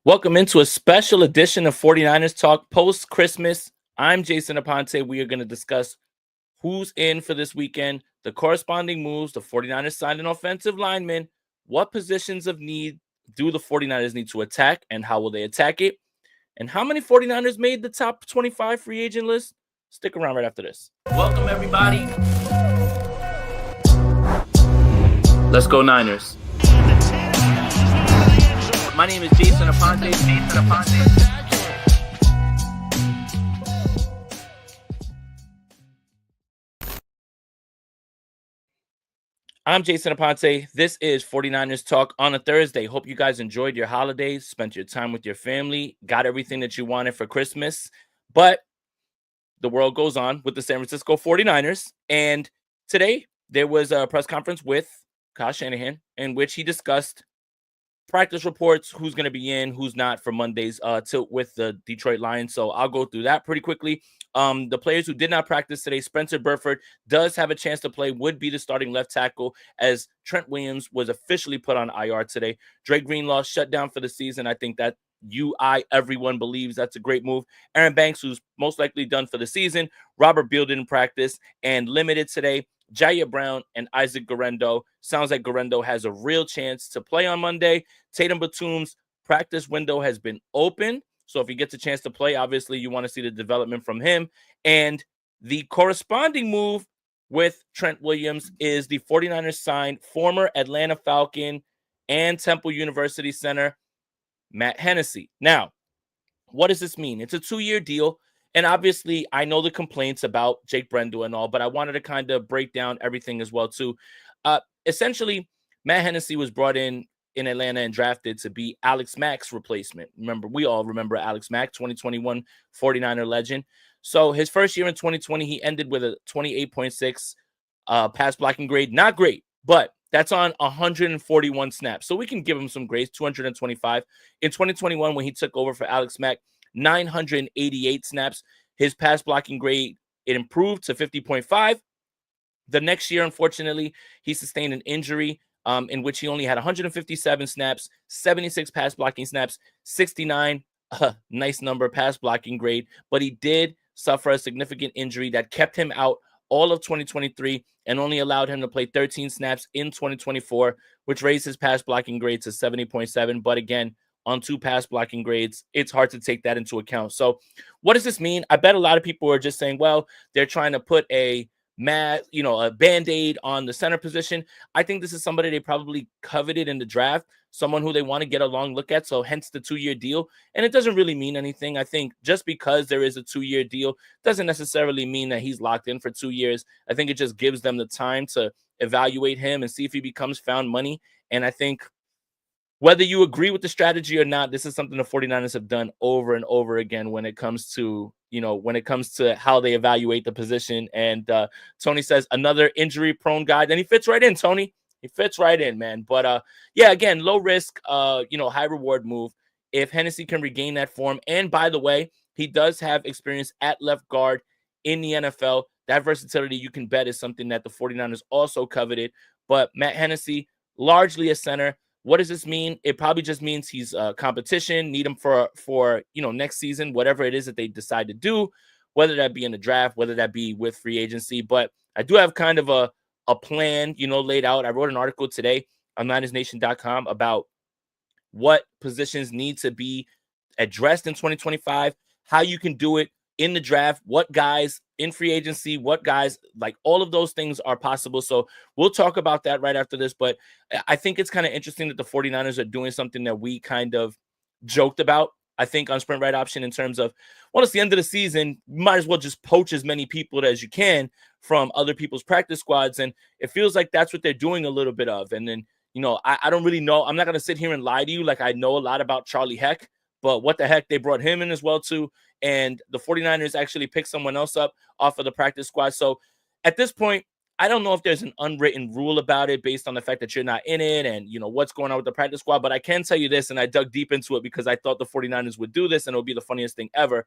Welcome into a special edition of 49ers Talk post Christmas. I'm Jason Aponte. We are going to discuss who's in for this weekend, the corresponding moves, the 49ers signed an offensive lineman, what positions of need do the 49ers need to attack, and how will they attack it, and how many 49ers made the top 25 free agent list. Stick around right after this. Welcome, everybody. Let's go, Niners. My name is Jason Aponte. I'm Jason Aponte. This is 49ers Talk on a Thursday. Hope you guys enjoyed your holidays, spent your time with your family, got everything that you wanted for Christmas. But the world goes on with the San Francisco 49ers. And today there was a press conference with Kyle Shanahan in which he discussed practice reports, who's going to be in, who's not for Monday's tilt with the Detroit Lions. So I'll go through that pretty quickly. The players who did not practice today, Spencer Burford does have a chance to play, would be the starting left tackle, as Trent Williams was officially put on IR today. Dre Greenlaw shut down for the season. I think that everyone believes that's a great move. Aaron Banks, who's most likely done for the season. Robert Beal didn't practice and limited today. Jair Brown and Isaac Guerendo. Sounds like Guerendo has a real chance to play on Monday. Tatum Batum's practice window has been open. So if he gets a chance to play, obviously you want to see the development from him. And the corresponding move with Trent Williams is the 49ers signed former Atlanta Falcon and Temple University center Matt Hennessy. Now, what does this mean? It's a 2-year deal. And obviously, I know the complaints about Jake Brendel and all, but I wanted to kind of break down everything as well, too. Essentially, Matt Hennessy was brought in Atlanta and drafted to be Alex Mack's replacement. Remember, we all remember Alex Mack, 2021 49er legend. So his first year in 2020, he ended with a 28.6 pass blocking grade. Not great, but that's on 141 snaps. So we can give him some grace, 225. In 2021, when he took over for Alex Mack, 988 snaps. His pass blocking grade, it improved to 50.5. The next year, unfortunately, he sustained an injury in which he only had 157 snaps, 76 pass blocking snaps, 69, nice number, pass blocking grade. But he did suffer a significant injury that kept him out all of 2023 and only allowed him to play 13 snaps in 2024, which raised his pass blocking grade to 70.7. But again, on 2 pass blocking grades, it's hard to take that into account. So what does this mean? I bet a lot of people are just saying, well, they're trying to put a Band-Aid on the center position. I think this is somebody they probably coveted in the draft, someone who they want to get a long look at. So hence the 2-year deal. And it doesn't really mean anything. I think just because there is a 2-year deal doesn't necessarily mean that he's locked in for 2 years. I think it just gives them the time to evaluate him and see if he becomes found money. And I think whether you agree with the strategy or not, this is something the 49ers have done over and over again when it comes to, how they evaluate the position. And Tony says another injury-prone guy. Then he fits right in, Tony. He fits right in, man. But, again, low risk, high reward move if Hennessy can regain that form. And, by the way, he does have experience at left guard in the NFL. That versatility, you can bet, is something that the 49ers also coveted. But Matt Hennessy, largely a center. What does this mean? It probably just means he's competition, need him for next season, whatever it is that they decide to do, whether that be in the draft, whether that be with free agency. But I do have kind of a plan, laid out. I wrote an article today on NinersNation.com about what positions need to be addressed in 2025, how you can do it in the draft, what guys in free agency, what guys, like all of those things are possible. So we'll talk about that right after this. But I think it's kind of interesting that the 49ers are doing something that we kind of joked about, I think, on Sprint Right Option in terms of, well, it's the end of the season. You might as well just poach as many people as you can from other people's practice squads. And it feels like that's what they're doing a little bit of. And then, I don't really know. I'm not going to sit here and lie to you like I know a lot about Charlie Heck. But what the heck, they brought him in as well, too. And the 49ers actually picked someone else up off of the practice squad. So at this point, I don't know if there's an unwritten rule about it based on the fact that you're not in it and, what's going on with the practice squad. But I can tell you this, and I dug deep into it because I thought the 49ers would do this and it would be the funniest thing ever.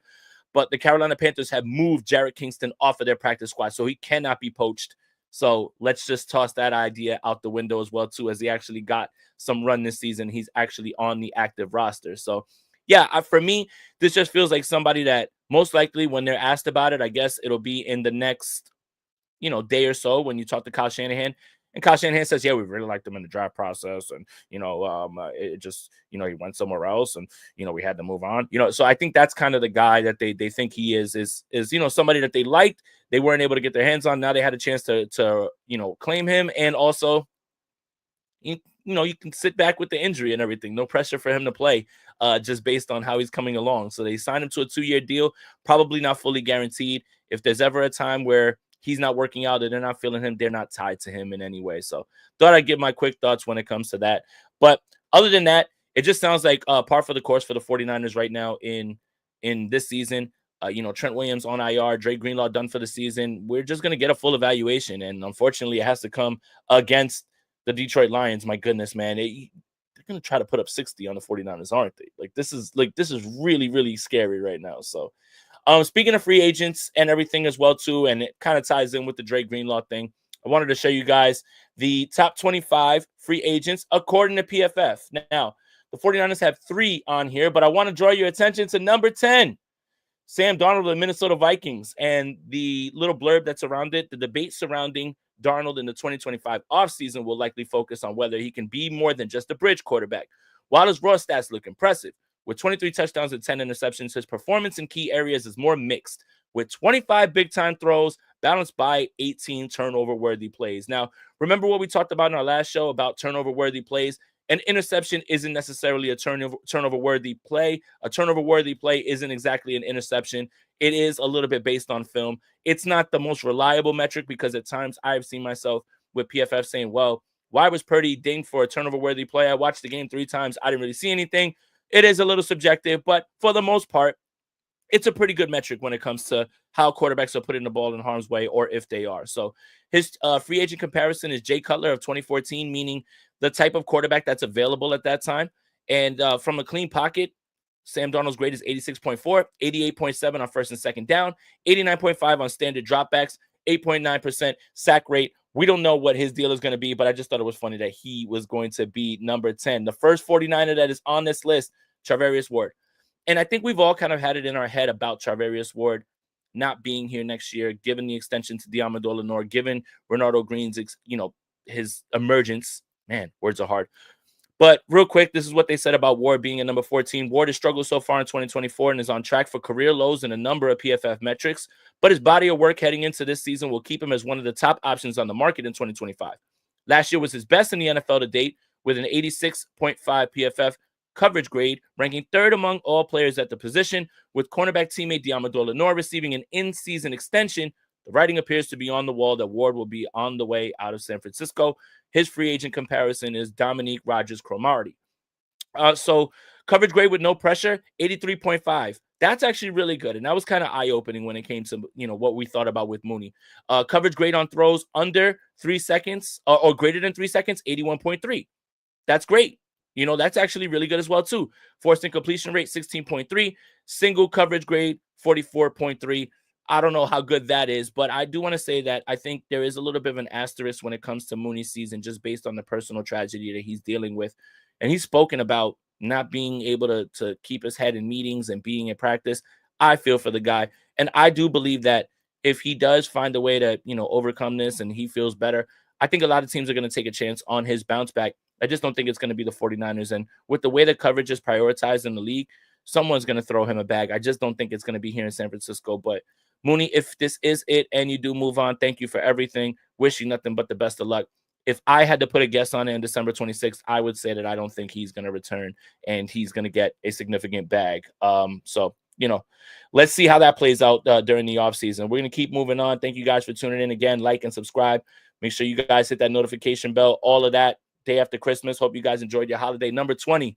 But the Carolina Panthers have moved Jarrett Kingston off of their practice squad, so he cannot be poached. So let's just toss that idea out the window as well, too, as he actually got some run this season. He's actually on the active roster. So yeah, for me, this just feels like somebody that most likely when they're asked about it, I guess it'll be in the next, day or so when you talk to Kyle Shanahan. And Kyle Shanahan says, yeah, we really liked him in the draft process. And, it just, he went somewhere else and, we had to move on, so I think that's kind of the guy that they think he is, somebody that they liked. They weren't able to get their hands on. Now they had a chance to claim him. And also, you can sit back with the injury and everything. No pressure for him to play, just based on how he's coming along. So they signed him to a 2-year deal, probably not fully guaranteed. If there's ever a time where he's not working out and they're not feeling him, they're not tied to him in any way. So thought I'd give my quick thoughts when it comes to that. But other than that, it just sounds like par for the course for the 49ers right now in this season. Trent Williams on IR, Dre Greenlaw done for the season. We're just going to get a full evaluation. And unfortunately, it has to come against the Detroit Lions. My goodness, man. They're going to try to put up 60 on the 49ers, aren't they? This is really, really scary right now. So, speaking of free agents and everything as well, too, and it kind of ties in with the Dre Greenlaw thing, I wanted to show you guys the top 25 free agents according to PFF. Now, the 49ers have 3 on here, but I want to draw your attention to number 10. Sam Darnold of the Minnesota Vikings, and the little blurb that's around it. The debate surrounding Darnold in the 2025 offseason will likely focus on whether he can be more than just a bridge quarterback. While his raw stats look impressive, with 23 touchdowns and 10 interceptions, his performance in key areas is more mixed, with 25 big-time throws balanced by 18 turnover-worthy plays. Now, remember what we talked about in our last show about turnover-worthy plays? An interception isn't necessarily a turnover-worthy play. A turnover-worthy play isn't exactly an interception. It is a little bit based on film. It's not the most reliable metric because at times I've seen myself with PFF saying, well, why was Purdy dinged for a turnover-worthy play? I watched the game 3 times. I didn't really see anything. It is a little subjective, but for the most part, it's a pretty good metric when it comes to how quarterbacks are putting the ball in harm's way or if they are. So his free agent comparison is Jay Cutler of 2014, meaning the type of quarterback that's available at that time. And from a clean pocket, Sam Darnold's grade is 86.4, 88.7 on first and second down, 89.5 on standard dropbacks, 8.9% sack rate. We don't know what his deal is going to be, but I just thought it was funny that he was going to be number 10. The first 49er that is on this list, Charvarius Ward. And I think we've all kind of had it in our head about Charvarius Ward not being here next year, given the extension to Deommodore Lenoir, given Renardo Green's, his emergence. Man, words are hard. But real quick, this is what they said about Ward being at number 14. Ward has struggled so far in 2024 and is on track for career lows in a number of PFF metrics, but his body of work heading into this season will keep him as one of the top options on the market in 2025. Last year was his best in the NFL to date with an 86.5 PFF coverage grade, ranking 3rd among all players at the position, with cornerback teammate Deommodore Lenoir receiving an in-season extension. The writing appears to be on the wall that Ward will be on the way out of San Francisco. His free agent comparison is Dominique Rodgers-Cromartie. So coverage grade with no pressure, 83.5. That's actually really good. And that was kind of eye-opening when it came to, what we thought about with Mooney. Coverage grade on throws under 3 seconds or greater than 3 seconds, 81.3. That's great. That's actually really good as well, too. Forced incompletion rate, 16.3. Single coverage grade, 44.3. I don't know how good that is, but I do want to say that I think there is a little bit of an asterisk when it comes to Mooney's season, just based on the personal tragedy that he's dealing with. And he's spoken about not being able to keep his head in meetings and being in practice. I feel for the guy. And I do believe that if he does find a way to, overcome this and he feels better, I think a lot of teams are going to take a chance on his bounce back. I just don't think it's going to be the 49ers. And with the way the coverage is prioritized in the league, someone's going to throw him a bag. I just don't think it's going to be here in San Francisco. But Mooney, if this is it and you do move on, thank you for everything. Wish you nothing but the best of luck. If I had to put a guess on it in December 26th, I would say that I don't think he's going to return and he's going to get a significant bag. So, let's see how that plays out during the offseason. We're going to keep moving on. Thank you guys for tuning in again. Like and subscribe. Make sure you guys hit that notification bell, all of that day after Christmas. Hope you guys enjoyed your holiday. Number 20,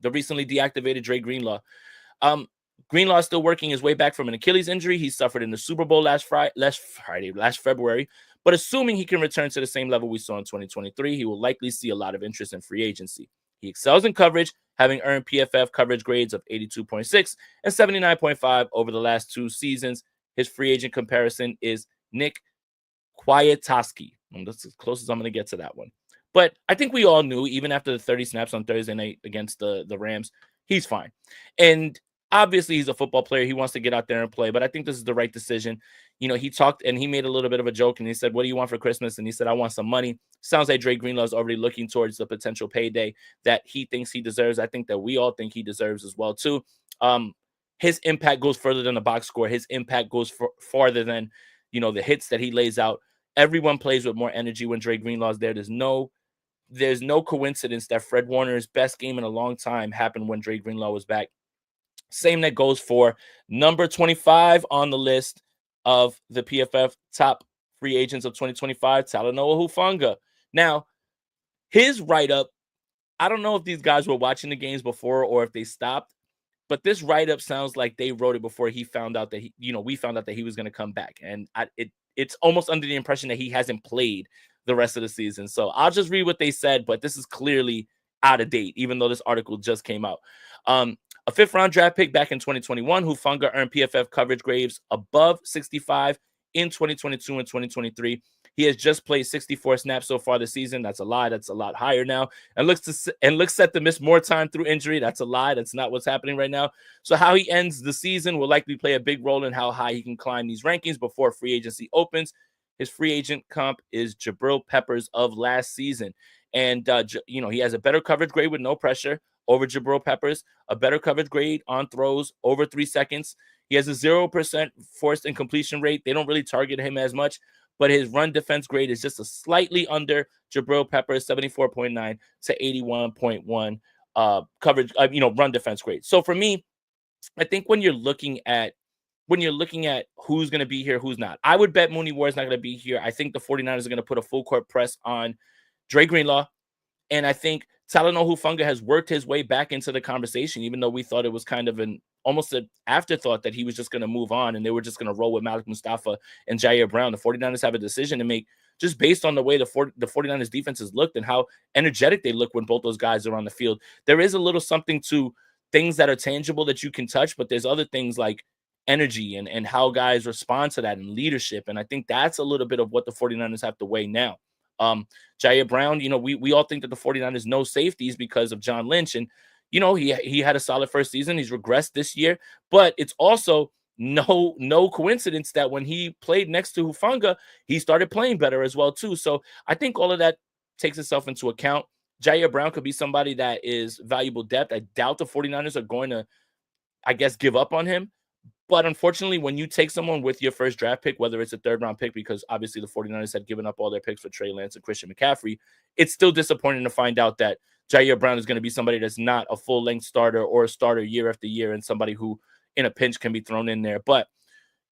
the recently deactivated Dre Greenlaw. Greenlaw is still working his way back from an Achilles injury he suffered in the Super Bowl last February. But assuming he can return to the same level we saw in 2023, he will likely see a lot of interest in free agency. He excels in coverage, having earned PFF coverage grades of 82.6 and 79.5 over the last 2 seasons. His free agent comparison is Nick Kwiatkowski. That's as close as I'm going to get to that one. But I think we all knew, even after the 30 snaps on Thursday night against the Rams, he's fine. And obviously he's a football player. He wants to get out there and play, but I think this is the right decision. He talked and he made a little bit of a joke and he said, "What do you want for Christmas?" And he said, "I want some money." Sounds like Dre Greenlaw is already looking towards the potential payday that he thinks he deserves. I think that we all think he deserves as well too. Um, his impact goes further than the box score. His impact goes farther than, the hits that he lays out. Everyone plays with more energy when Dre Greenlaw is there. There's no coincidence that Fred Warner's best game in a long time happened when Dre Greenlaw was back. Same that goes for number 25 on the list of the PFF top free agents of 2025, Talanoa Hufanga. Now, his write-up, I don't know if these guys were watching the games before or if they stopped, but this write-up sounds like they wrote it before he found out that we found out that he was going to come back. And it's almost under the impression that he hasn't played the rest of the season. So I'll just read what they said, but this is clearly out of date, even though this article just came out. A fifth-round draft pick back in 2021, Hufanga earned PFF coverage grades above 65 in 2022 and 2023. He has just played 64 snaps so far this season. That's a lie. That's a lot higher now. And looks set to miss more time through injury. That's a lie. That's not what's happening right now. So how he ends the season will likely play a big role in how high he can climb these rankings before free agency opens. His free agent comp is Jabril Peppers of last season. And, he has a better coverage grade with no pressure over Jabril Peppers, a better coverage grade on throws over 3 seconds. He has a 0% forced incompletion rate. They don't really target him as much, but his run defense grade is just a slightly under Jabril Peppers, 74.9 to 81.1 coverage, run defense grade. So for me, I think when you're looking at who's going to be here, who's not, I would bet Mooney Ward's not going to be here. I think the 49ers are going to put a full court press on Dre Greenlaw. And I think Talanoa Hufanga has worked his way back into the conversation, even though we thought it was kind of almost an afterthought that he was just going to move on and they were just going to roll with Malik Mustafa and Jair Brown. The 49ers have a decision to make just based on the way the 49ers defenses looked and how energetic they look when both those guys are on the field. There is a little something to things that are tangible that you can touch, but there's other things like energy and how guys respond to that and leadership. And I think that's a little bit of what the 49ers have to weigh now. Jair Brown, we all think that the 49ers know safeties because of John Lynch. And, he had a solid first season. He's regressed this year, but it's also no coincidence that when he played next to Hufanga, he started playing better as well, too. So I think all of that takes itself into account. Jair Brown could be somebody that is valuable depth. I doubt the 49ers are going to, give up on him. But unfortunately, when you take someone with your first draft pick, whether it's a third-round pick, because obviously the 49ers had given up all their picks for Trey Lance and Christian McCaffrey, it's still disappointing to find out that Jair Brown is going to be somebody that's not a full-length starter or a starter year after year and somebody who in a pinch can be thrown in there. But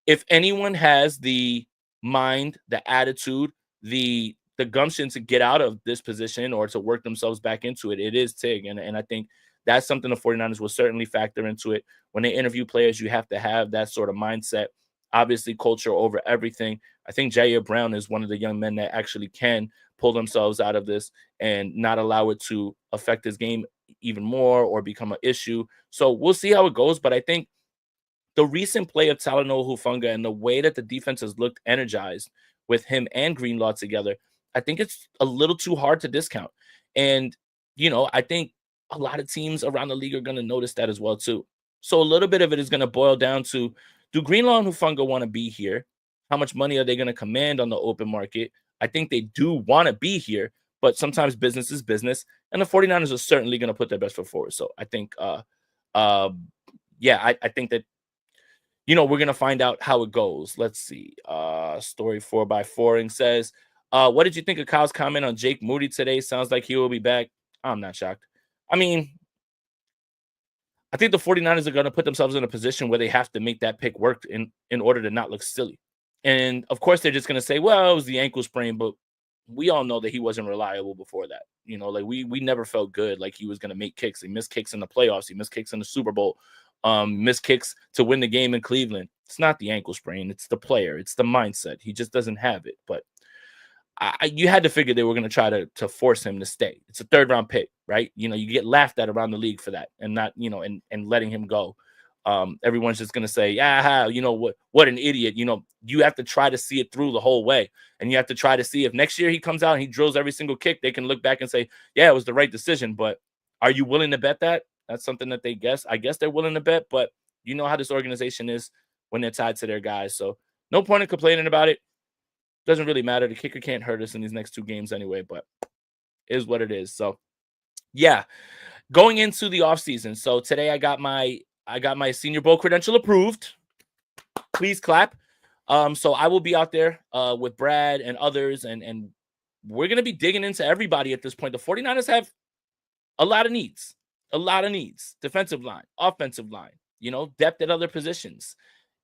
if anyone has the mind, the attitude, the gumption to get out of this position or to work themselves back into it, it is Tig. And I think that's something the 49ers will certainly factor into it. When they interview players, you have to have that sort of mindset. Obviously, culture over everything. I think Jair Brown is one of the young men that actually can pull themselves out of this and not allow it to affect his game even more or become an issue. So we'll see how it goes. But I think the recent play of Talanoa Hufanga and the way that the defense has looked energized with him and Greenlaw together, I think it's a little too hard to discount. And, I think a lot of teams around the league are going to notice that as well, too. So a little bit of it is going to boil down to, do Greenlaw and Hufanga want to be here? How much money are they going to command on the open market? I think they do want to be here, but sometimes business is business, and the 49ers are certainly going to put their best foot forward. So I think, I think that, we're going to find out how it goes. Let's see. Story 4x4 says, what did you think of Kyle's comment on Jake Moody today? Sounds like he will be back. I'm not shocked. I mean, I think the 49ers are going to put themselves in a position where they have to make that pick work in order to not look silly. And, of course, they're just going to say, well, it was the ankle sprain, but we all know that he wasn't reliable before that. We never felt good like he was going to make kicks. He missed kicks in the playoffs. He missed kicks in the Super Bowl. Missed kicks to win the game in Cleveland. It's not the ankle sprain. It's the player. It's the mindset. He just doesn't have it. But you had to figure they were going to try to force him to stay. It's a third-round pick, right? You get laughed at around the league for that and not, and letting him go. Everyone's just going to say, what an idiot. You have to try to see it through the whole way. And you have to try to see if next year he comes out and he drills every single kick, they can look back and say, yeah, it was the right decision. But are you willing to bet that? That's something that I guess they're willing to bet, but you know how this organization is when they're tied to their guys. So no point in complaining about it. Doesn't really matter. The kicker can't hurt us in these next 2 games anyway, but is what it is. So yeah, going into the offseason. So today I got my Senior Bowl credential approved. Please clap. So I will be out there with Brad and others, and we're gonna be digging into everybody at this point. The 49ers have a lot of needs, defensive line, offensive line, depth at other positions.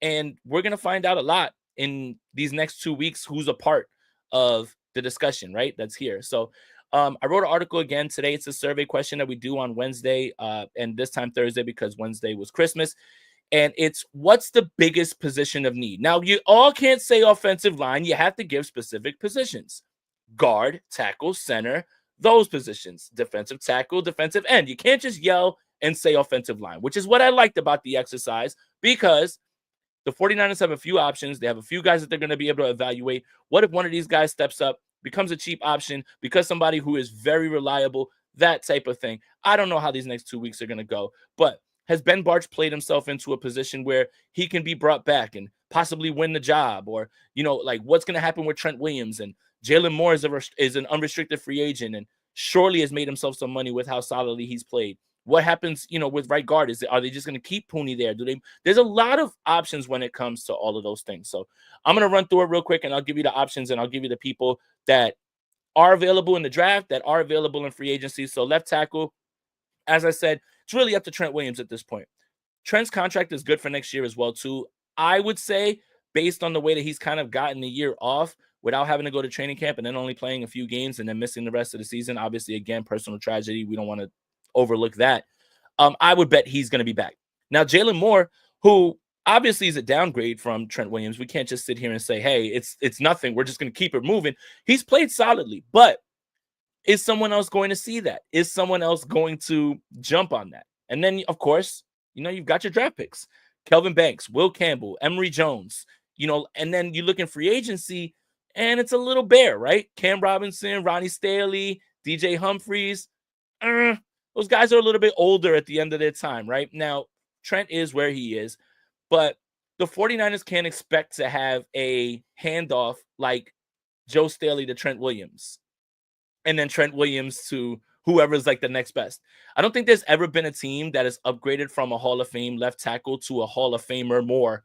And we're going to find out a lot in these next 2 weeks who's a part of the discussion, right? That's here. So I wrote an article again today. It's a survey question that we do on Wednesday and this time Thursday because Wednesday was Christmas. And it's what's the biggest position of need? Now, you all can't say offensive line. You have to give specific positions. Guard, tackle, center, those positions, defensive tackle, defensive end. You can't just yell and say offensive line, which is what I liked about the exercise because the 49ers have a few options. They have a few guys that they're going to be able to evaluate. What if one of these guys steps up, becomes a cheap option, because somebody who is very reliable, that type of thing. I don't know how these next 2 weeks are going to go, but has Ben Bartch played himself into a position where he can be brought back and possibly win the job? Or, like what's going to happen with Trent Williams? And Jalen Moore is an unrestricted free agent and surely has made himself some money with how solidly he's played. What happens, with right guard? Are they just going to keep Pooney there? There's a lot of options when it comes to all of those things. So I'm going to run through it real quick and I'll give you the options and I'll give you the people that are available in the draft, that are available in free agency. So left tackle, as I said, it's really up to Trent Williams at this point. Trent's contract is good for next year as well, too. I would say, based on the way that he's kind of gotten the year off without having to go to training camp and then only playing a few games and then missing the rest of the season, obviously, again, personal tragedy. We don't want to overlook that. I would bet he's going to be back. Now, Jalen Moore, who obviously is a downgrade from Trent Williams. We can't just sit here and say, hey, it's nothing. We're just going to keep it moving. He's played solidly, but is someone else going to see that? Is someone else going to jump on that? And then, of course, you've got your draft picks. Kelvin Banks, Will Campbell, Emory Jones, and then you look in free agency and it's a little bare, right? Cam Robinson, Ronnie Staley, DJ Humphries. Those guys are a little bit older at the end of their time, right? Now, Trent is where he is, but the 49ers can't expect to have a handoff like Joe Staley to Trent Williams and then Trent Williams to whoever's like the next best. I don't think there's ever been a team that has upgraded from a Hall of Fame left tackle to a Hall of Famer more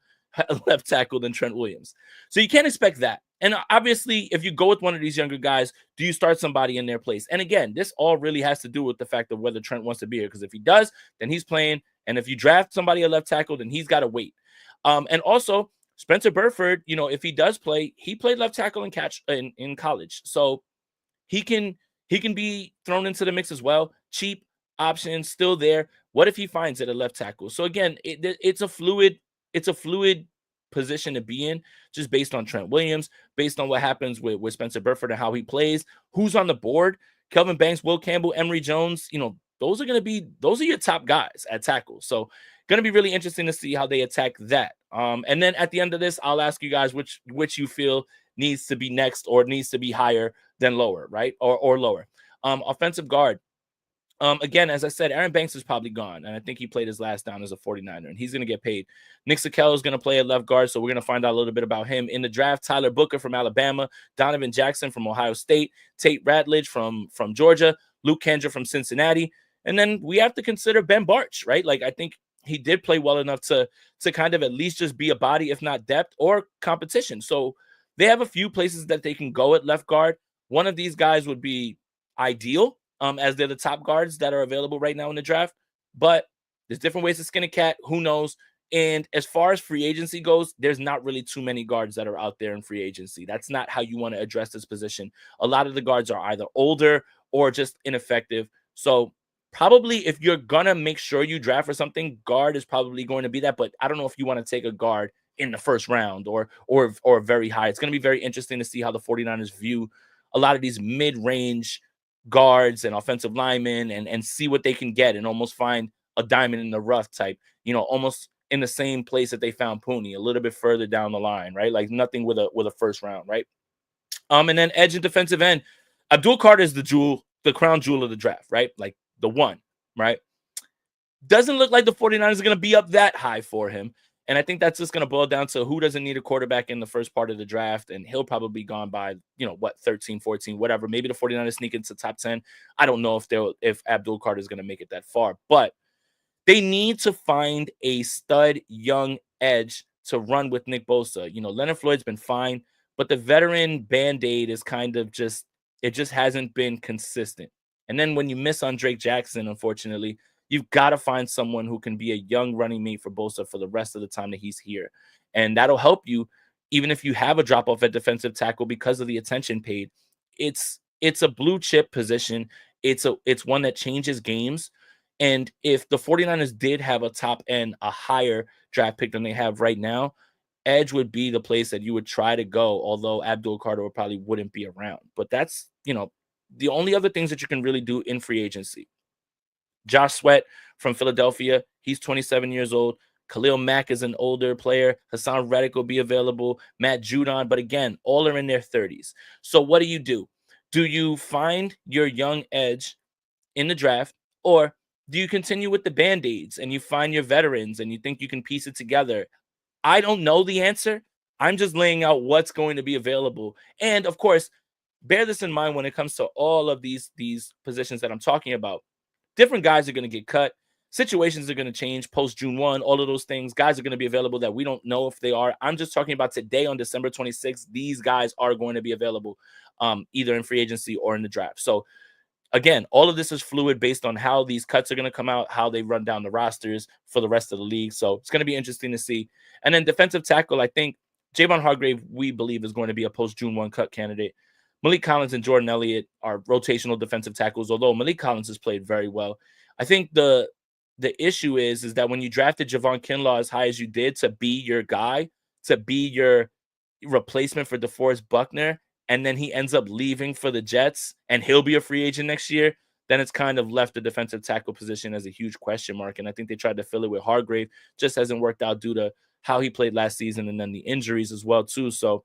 left tackle than Trent Williams. So you can't expect that. And obviously, if you go with one of these younger guys, do you start somebody in their place? And again, this all really has to do with the fact of whether Trent wants to be here. Because if he does, then he's playing. And if you draft somebody at left tackle, then he's got to wait. And also, Spencer Burford, if he does play, he played left tackle in college. So he can be thrown into the mix as well. Cheap option still there. What if he finds it at left tackle? So again, it's a fluid position to be in, just based on Trent Williams, based on what happens with Spencer Burford and how he plays, who's on the board. Kelvin Banks, Will Campbell, Emory Jones, those are your top guys at tackle. So going to be really interesting to see how they attack that. And then at the end of this, I'll ask you guys which you feel needs to be next or needs to be higher than lower, right? Or lower. Offensive guard. Again, as I said, Aaron Banks is probably gone, and I think he played his last down as a 49er, and he's going to get paid. Nick Sakello is going to play at left guard, so we're going to find out a little bit about him. In the draft, Tyler Booker from Alabama, Donovan Jackson from Ohio State, Tate Ratledge from Georgia, Luke Kendra from Cincinnati, and then we have to consider Ben Bartch, right? Like, I think he did play well enough to kind of at least just be a body, if not depth or competition. So they have a few places that they can go at left guard. One of these guys would be ideal, as they're the top guards that are available right now in the draft. But there's different ways to skin a cat. Who knows? And as far as free agency goes, there's not really too many guards that are out there in free agency. That's not how you want to address this position. A lot of the guards are either older or just ineffective. So probably if you're going to make sure you draft for something, guard is probably going to be that. But I don't know if you want to take a guard in the first round or very high. It's going to be very interesting to see how the 49ers view a lot of these mid-range guards and offensive linemen and see what they can get and almost find a diamond in the rough type, almost in the same place that they found Pooney, a little bit further down the line, right? Like nothing with a first round, right? And then edge and defensive end, Abdul Carter is the crown jewel of the draft, right? Like the one, right? Doesn't look like the 49ers are going to be up that high for him. And I think that's just going to boil down to who doesn't need a quarterback in the first part of the draft. And he'll probably be gone by, 13, 14, whatever. Maybe the 49ers sneak into top 10. I don't know if Abdul Carter is going to make it that far, but they need to find a stud young edge to run with Nick Bosa. Leonard Floyd's been fine, but the veteran Band-Aid is kind of it just hasn't been consistent. And then when you miss on Drake Jackson, unfortunately, you've got to find someone who can be a young running mate for Bosa for the rest of the time that he's here. And that'll help you even if you have a drop off at defensive tackle because of the attention paid. It's a blue chip position. It's one that changes games. And if the 49ers did have a top end, a higher draft pick than they have right now, edge would be the place that you would try to go, although Abdul Carter probably wouldn't be around. But that's, the only other things that you can really do in free agency. Josh Sweat from Philadelphia, he's 27 years old. Khalil Mack is an older player. Hassan Reddick will be available. Matt Judon, but again, all are in their 30s. So what do? Do you find your young edge in the draft, or do you continue with the Band-Aids and you find your veterans and you think you can piece it together? I don't know the answer. I'm just laying out what's going to be available. And of course, bear this in mind when it comes to all of these positions that I'm talking about. Different guys are going to get cut. Situations are going to change post June 1. All of those things. Guys are going to be available that we don't know if they are. I'm just talking about today on December 26th. These guys are going to be available either in free agency or in the draft. So again, all of this is fluid based on how these cuts are going to come out, how they run down the rosters for the rest of the league. So it's going to be interesting to see. And then defensive tackle, I think Javon Hargrave, we believe, is going to be a post-June 1 cut candidate. Malik Collins and Jordan Elliott are rotational defensive tackles, although Malik Collins has played very well. I think the issue is that when you drafted Javon Kinlaw as high as you did to be your guy, to be your replacement for DeForest Buckner, and then he ends up leaving for the Jets and he'll be a free agent next year, then it's kind of left the defensive tackle position as a huge question mark. And I think they tried to fill it with Hargrave. Just hasn't worked out due to how he played last season and then the injuries as well, too. So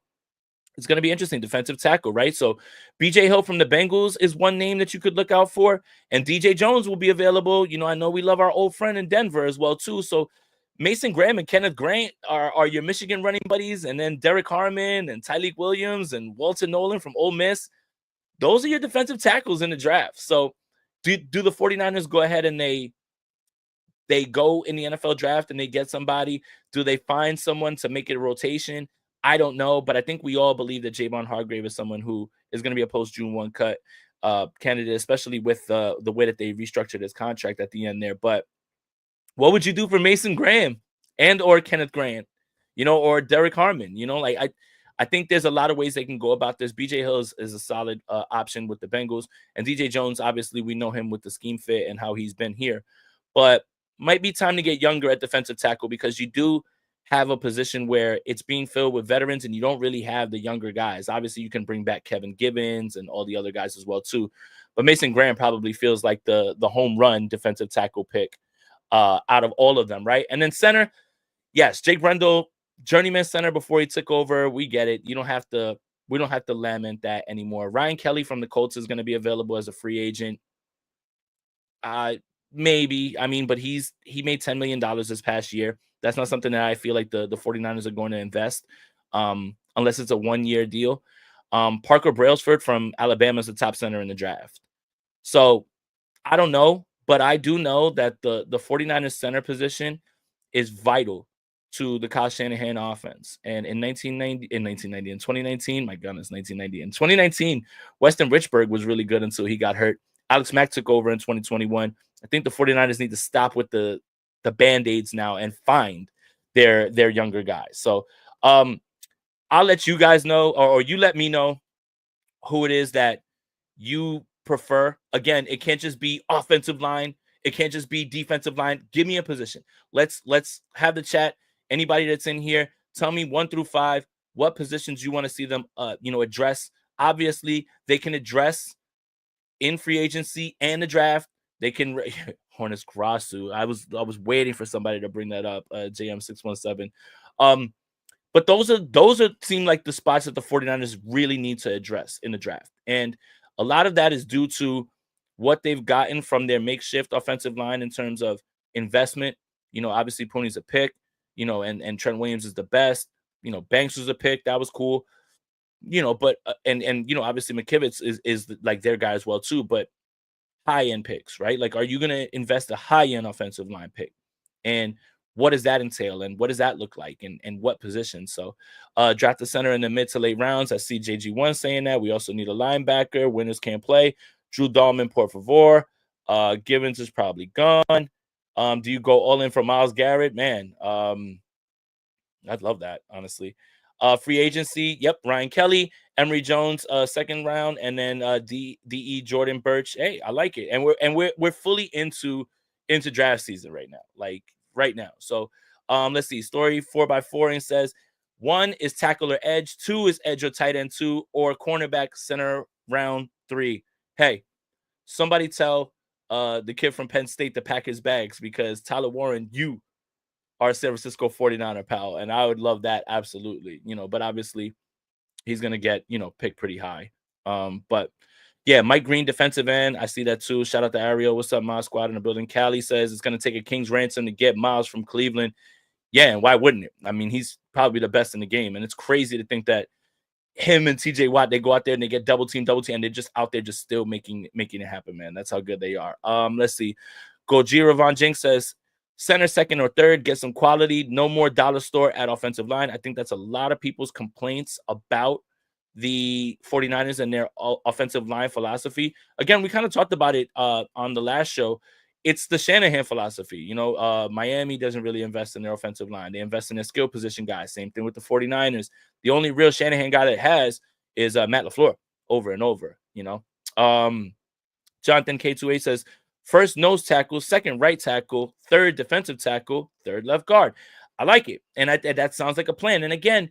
it's going to be interesting. Defensive tackle, right? So BJ Hill from the Bengals is one name that you could look out for. And DJ Jones will be available. I know we love our old friend in Denver as well, too. So Mason Graham and Kenneth Grant are your Michigan running buddies. And then Derek Harmon and Tyleek Williams and Walter Nolan from Ole Miss. Those are your defensive tackles in the draft. So do the 49ers go ahead and they go in the NFL draft and they get somebody? Do they find someone to make it a rotation? I don't know, but I think we all believe that Javon Hargrave is someone who is going to be a post-June 1 cut candidate, especially with the way that they restructured his contract at the end there. But what would you do for Mason Graham and or Kenneth Grant, or Derek Harmon? I think there's a lot of ways they can go about this. BJ Hill is a solid option with the Bengals. And DJ Jones, obviously, we know him with the scheme fit and how he's been here. But might be time to get younger at defensive tackle because you do have a position where it's being filled with veterans and you don't really have the younger guys. Obviously, you can bring back Kevin Gibbons and all the other guys as well, too. But Mason Graham probably feels like the home run defensive tackle pick out of all of them, right? And then center, yes, Jake Brendel, journeyman center before he took over. We get it. We don't have to lament that anymore. Ryan Kelly from the Colts is going to be available as a free agent. Maybe. But he made $10 million this past year. That's not something that I feel like the 49ers are going to invest unless it's a 1-year deal. Parker Brailsford from Alabama is the top center in the draft. So I don't know, but I do know that the 49ers center position is vital to the Kyle Shanahan offense. And in 2019, my goodness, 1990. In 2019, Weston Richburg was really good until he got hurt. Alex Mack took over in 2021. I think the 49ers need to stop with the Band-Aids now and find their younger guys. So I'll let you guys know, or you let me know who it is that you prefer. Again, it can't just be offensive line. It can't just be defensive line. Give me a position. Let's have the chat. Anybody that's in here, tell me 1 through 5 what positions you want to see them address. Obviously, they can address in free agency and the draft. They can Hornets Grasu. I was waiting for somebody to bring that up. JM617. But those seem like the spots that the 49ers really need to address in the draft. And a lot of that is due to what they've gotten from their makeshift offensive line in terms of investment. Obviously Pony's a pick, and Trent Williams is the best. Banks was a pick. That was cool. But and obviously McKivitz is like their guy as well too, but high end picks, right? Like, are you going to invest a high end offensive line pick? And what does that entail? And what does that look like? And what position? So, draft the center in the mid to late rounds. I see JG1 saying that. We also need a linebacker. Winners can't play. Drew Dahlman, por favor. Givens is probably gone. Do you go all in for Myles Garrett? Man, I'd love that, honestly. Free agency, yep, Ryan Kelly, Emory Jones, second round, and then DE Jordan Birch. Hey, I like it. And we're fully into draft season right now. Like right now. So let's see. Story 4x4 and says 1 is tackle or edge, 2 is edge or tight end 2, or cornerback center round 3. Hey, somebody tell the kid from Penn State to pack his bags, because Tyler Warren, you are San Francisco 49er, pal. And I would love that. Absolutely. But obviously he's going to get, picked pretty high. But yeah, Mike Green, defensive end. I see that too. Shout out to Ariel. What's up, Miles Squad in the building? Callie says it's going to take a king's ransom to get Miles from Cleveland. Yeah. And why wouldn't it? I mean, he's probably the best in the game. And it's crazy to think that him and TJ Watt, they go out there and they get double team, and they're just out there just still making it happen, man. That's how good they are. Let's see. Gojira Von Jinx says center, second, or third, get some quality. No more dollar store at offensive line. I think that's a lot of people's complaints about the 49ers and their offensive line philosophy. Again, we kind of talked about it on the last show. It's the Shanahan philosophy. Miami doesn't really invest in their offensive line. They invest in their skill position guys. Same thing with the 49ers. The only real Shanahan guy that has is Matt LaFleur over and over, Jonathan K2A says, first nose tackle, second right tackle, third defensive tackle, third left guard. I like it. And that sounds like a plan. And again,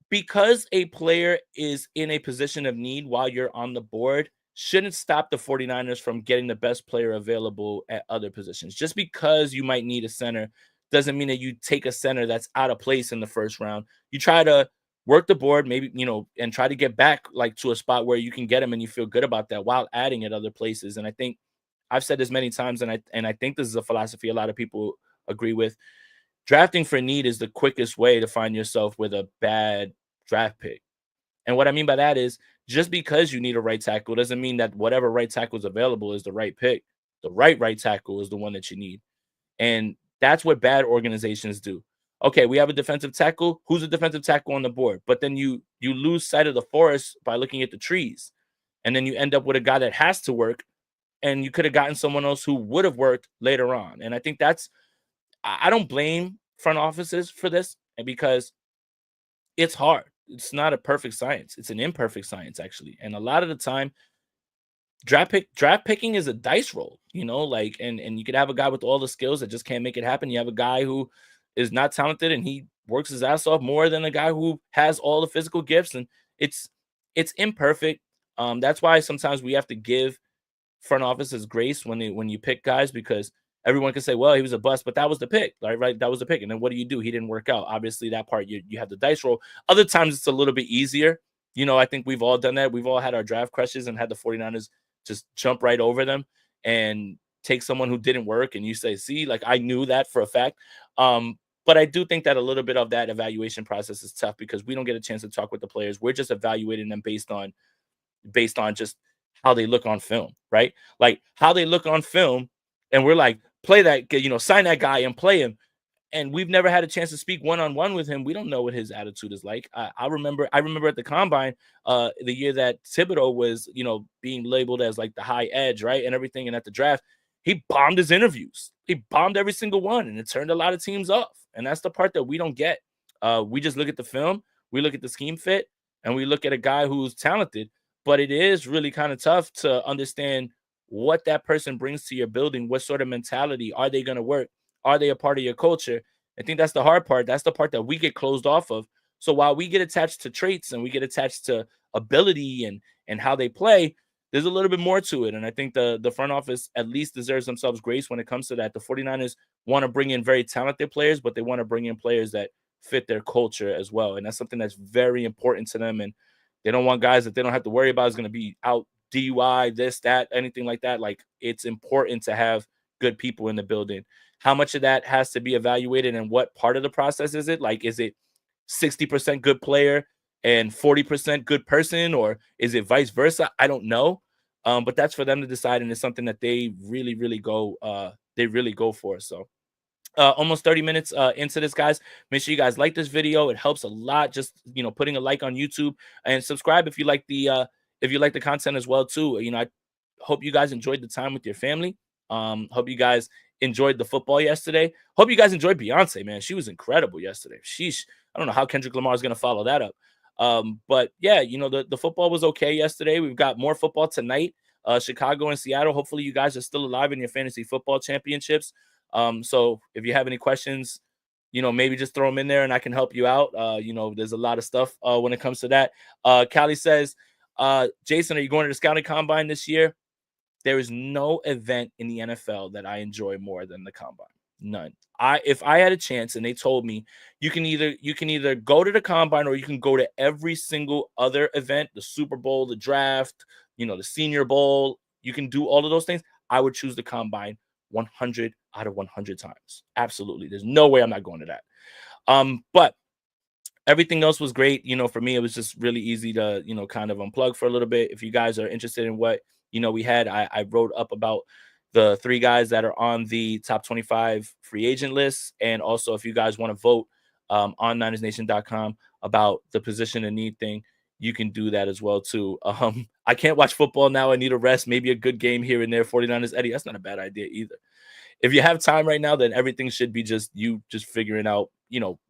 because a player is in a position of need while you're on the board, shouldn't stop the 49ers from getting the best player available at other positions. Just because you might need a center doesn't mean that you take a center that's out of place in the first round. You try to work the board, maybe, and try to get back like to a spot where you can get him and you feel good about that while adding at other places. And I think I've said this many times, and I think this is a philosophy a lot of people agree with. Drafting for need is the quickest way to find yourself with a bad draft pick. And what I mean by that is, just because you need a right tackle doesn't mean that whatever right tackle is available is the right pick. The right tackle is the one that you need. And that's what bad organizations do. Okay, we have a defensive tackle. Who's a defensive tackle on the board? But then you lose sight of the forest by looking at the trees. And then you end up with a guy that has to work, and you could have gotten someone else who would have worked later on. And I think I don't blame front offices for this, because it's hard. It's not a perfect science. It's an imperfect science, actually. And a lot of the time, draft picking is a dice roll, and you could have a guy with all the skills that just can't make it happen. You have a guy who is not talented and he works his ass off more than a guy who has all the physical gifts, and it's imperfect. That's why sometimes we have to give front offices grace when you pick guys, because everyone can say, well, he was a bust, but that was the pick, right? That was the pick. And then what do? He didn't work out. Obviously, that part you have the dice roll. Other times it's a little bit easier. I think we've all done that. We've all had our draft crushes and had the 49ers just jump right over them and take someone who didn't work. And you say, see, like, I knew that for a fact. But I do think that a little bit of that evaluation process is tough, because we don't get a chance to talk with the players. We're just evaluating them based on just how they look on film, right? Like how they look on film. And we're like, play that, sign that guy and play him. And we've never had a chance to speak one-on-one with him. We don't know what his attitude is like. I remember at the combine, the year that Thibodeau was, being labeled as like the high edge, right? And everything. And at the draft, he bombed his interviews. He bombed every single one. And it turned a lot of teams off. And that's the part that we don't get. We just look at the film, we look at the scheme fit, and we look at a guy who's talented. But it is really kind of tough to understand what that person brings to your building. What sort of mentality are they going to work? Are they a part of your culture? I think that's the hard part. That's the part that we get closed off of. So while we get attached to traits and we get attached to ability and how they play, there's a little bit more to it. And I think the front office at least deserves themselves grace when it comes to that. The 49ers want to bring in very talented players, but they want to bring in players that fit their culture as well. And that's something that's very important to them. And they don't want guys that they don't have to worry about is going to be out DUI, this, that, anything like that. Like, it's important to have good people in the building. How much of that has to be evaluated and what part of the process is it? Like, is it 60% good player and 40% good person, or is it vice versa? I don't know. But that's for them to decide, and it's something that they really go for. So almost 30 minutes into this, guys. Make sure you guys like this video. It helps a lot. Just, putting a like on YouTube, and subscribe if you like the content as well too. I hope you guys enjoyed the time with your family. Hope you guys enjoyed the football yesterday. Hope you guys enjoyed Beyonce, man. She was incredible yesterday. Sheesh. I don't know how Kendrick Lamar is going to follow that up. But yeah, the football was okay yesterday. We've got more football tonight. Chicago and Seattle. Hopefully you guys are still alive in your fantasy football championships. So if you have any questions, maybe just throw them in there and I can help you out. There's a lot of stuff when it comes to that. Callie says, Jason, are you going to the scouting combine this year? There is no event in the NFL that I enjoy more than the combine. None. If I had a chance and they told me you can either go to the combine or you can go to every single other event, the Super Bowl, the draft, the Senior Bowl, you can do all of those things, I would choose the combine 100 out of 100 times. Absolutely. There's no way I'm not going to that. But everything else was great. For me, it was just really easy to, kind of unplug for a little bit. If you guys are interested in what, we had, I wrote up about the 3 guys that are on the top 25 free agent list. And also, if you guys want to vote on NinersNation.com about the position and need thing, you can do that as well too. I can't watch football now. I need a rest. Maybe a good game here and there. 49ers, Eddie, that's not a bad idea either. If you have time right now, then everything should be just you just figuring out,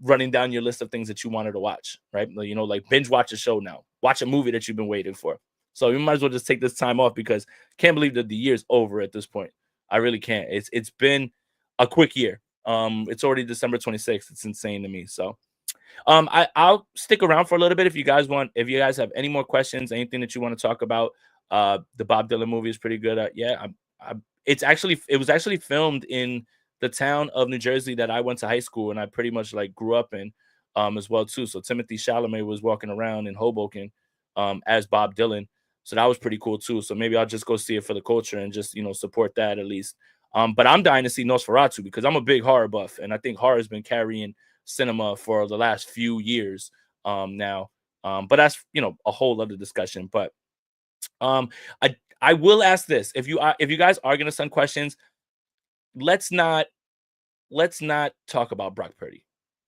running down your list of things that you wanted to watch, right? Like binge watch a show now. Watch a movie that you've been waiting for. So you might as well just take this time off, because can't believe that the year's over at this point. I really can't. It's been a quick year. It's already December 26th. It's insane to me. So I'll stick around for a little bit if you guys want. If you guys have any more questions, anything that you want to talk about, the Bob Dylan movie is pretty good. It was actually filmed in the town of New Jersey that I went to high school and I pretty much like grew up in, as well too. So Timothy Chalamet was walking around in Hoboken, as Bob Dylan. So that was pretty cool too. So maybe I'll just go see it for the culture and just, support that at least. But I'm dying to see Nosferatu because I'm a big horror buff, and I think horror has been carrying cinema for the last few years now. But that's, a whole other discussion. But I will ask this: if you guys are gonna send questions, let's not talk about Brock Purdy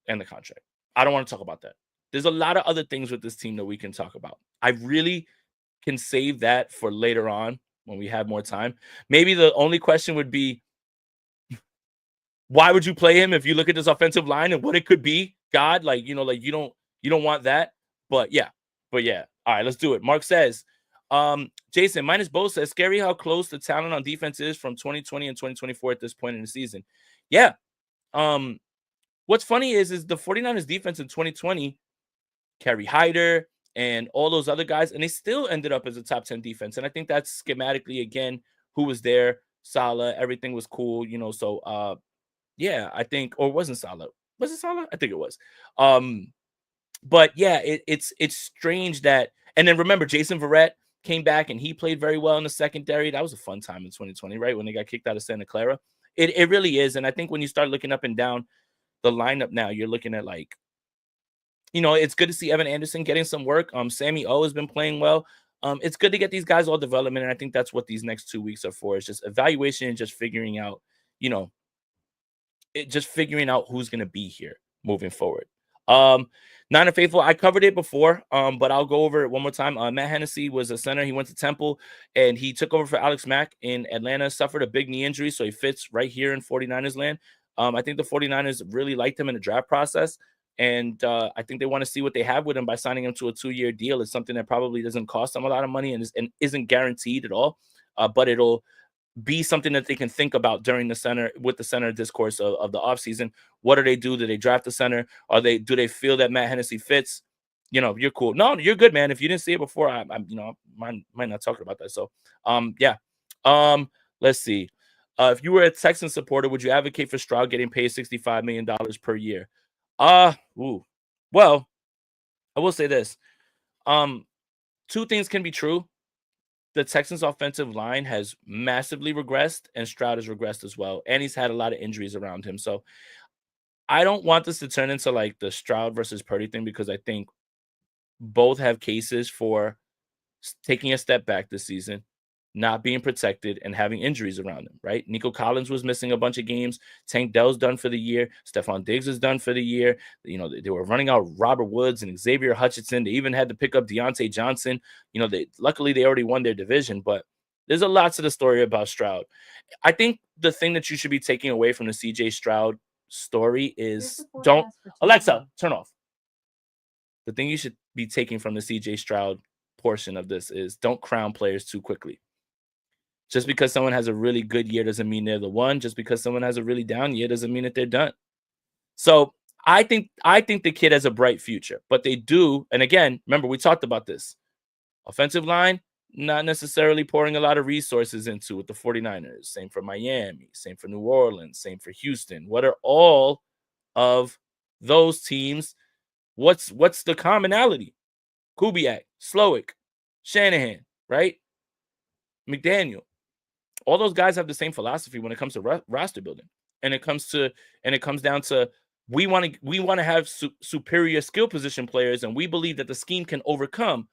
and the contract. I don't want to talk about that. There's a lot of other things with this team that we can talk about. I really can save that for later on when we have more time. Maybe the only question would be, why would you play him if you look at this offensive line and what it could be? God, you don't want that. But yeah. All right, let's do it. Mark says, Jason, minus Bo says, scary how close the talent on defense is from 2020 and 2024 at this point in the season. Yeah. What's funny is the 49ers defense in 2020, Kerry Hyder and all those other guys, and they still ended up as a top 10 defense. And I think that's schematically, again, who was there, Salah, everything was cool, so yeah, I think, or wasn't Salah? Was it Salah? I think it was. But yeah, it's strange that, and then remember, Jason Verrett came back and he played very well in the secondary. That was a fun time in 2020, right? When they got kicked out of Santa Clara. It really is. And I think when you start looking up and down the lineup now, you're looking at it's good to see Evan Anderson getting some work. Sammy O has been playing well. It's good to get these guys all development, and I think that's what these next 2 weeks are for. It's just evaluation and just figuring out, just figuring out who's going to be here moving forward. Niner Faithful, I covered it before, but I'll go over it one more time. Matt Hennessy was a center. He went to Temple, and he took over for Alex Mack in Atlanta, suffered a big knee injury, so he fits right here in 49ers land. I think the 49ers really liked him in the draft process, and I think they want to see what they have with him by signing him to a 2-year deal. It's something that probably doesn't cost them a lot of money and isn't guaranteed at all, but it'll be something that they can think about during the center discourse of the offseason. What do they do? Do they draft the center? Do they feel that Matt Hennessy fits? You're cool. No, you're good, man. If you didn't see it before, I might not talk about that. So, yeah. Let's see. If you were a Texans supporter, would you advocate for Stroud getting paid $65 million per year? Well, I will say this. 2 things can be true. the Texans' offensive line has massively regressed, and Stroud has regressed as well. And he's had a lot of injuries around him. So I don't want this to turn into like the Stroud versus Purdy thing, because I think both have cases for taking a step back this season, not being protected, and having injuries around him, right? Nico Collins was missing a bunch of games. Tank Dell's done for the year. Stephon Diggs is done for the year. They were running out Robert Woods and Xavier Hutchinson. They even had to pick up Deontay Johnson. Luckily they already won their division, but there's a lot to the story about Stroud. I think the thing that you should be taking away from the CJ Stroud story is don't Alexa, turn off. The thing you should be taking from the CJ Stroud portion of this is don't crown players too quickly. Just because someone has a really good year doesn't mean they're the one. Just because someone has a really down year doesn't mean that they're done. So I think the kid has a bright future, but they do. And again, remember, we talked about this. Offensive line, not necessarily pouring a lot of resources into with the 49ers. Same for Miami, same for New Orleans, same for Houston. What are all of those teams? What's the commonality? Kubiak, Slowick, Shanahan, right? McDaniel. All those guys have the same philosophy when it comes to roster building, and it comes down to we want to have superior skill position players, and we believe that the scheme can overcome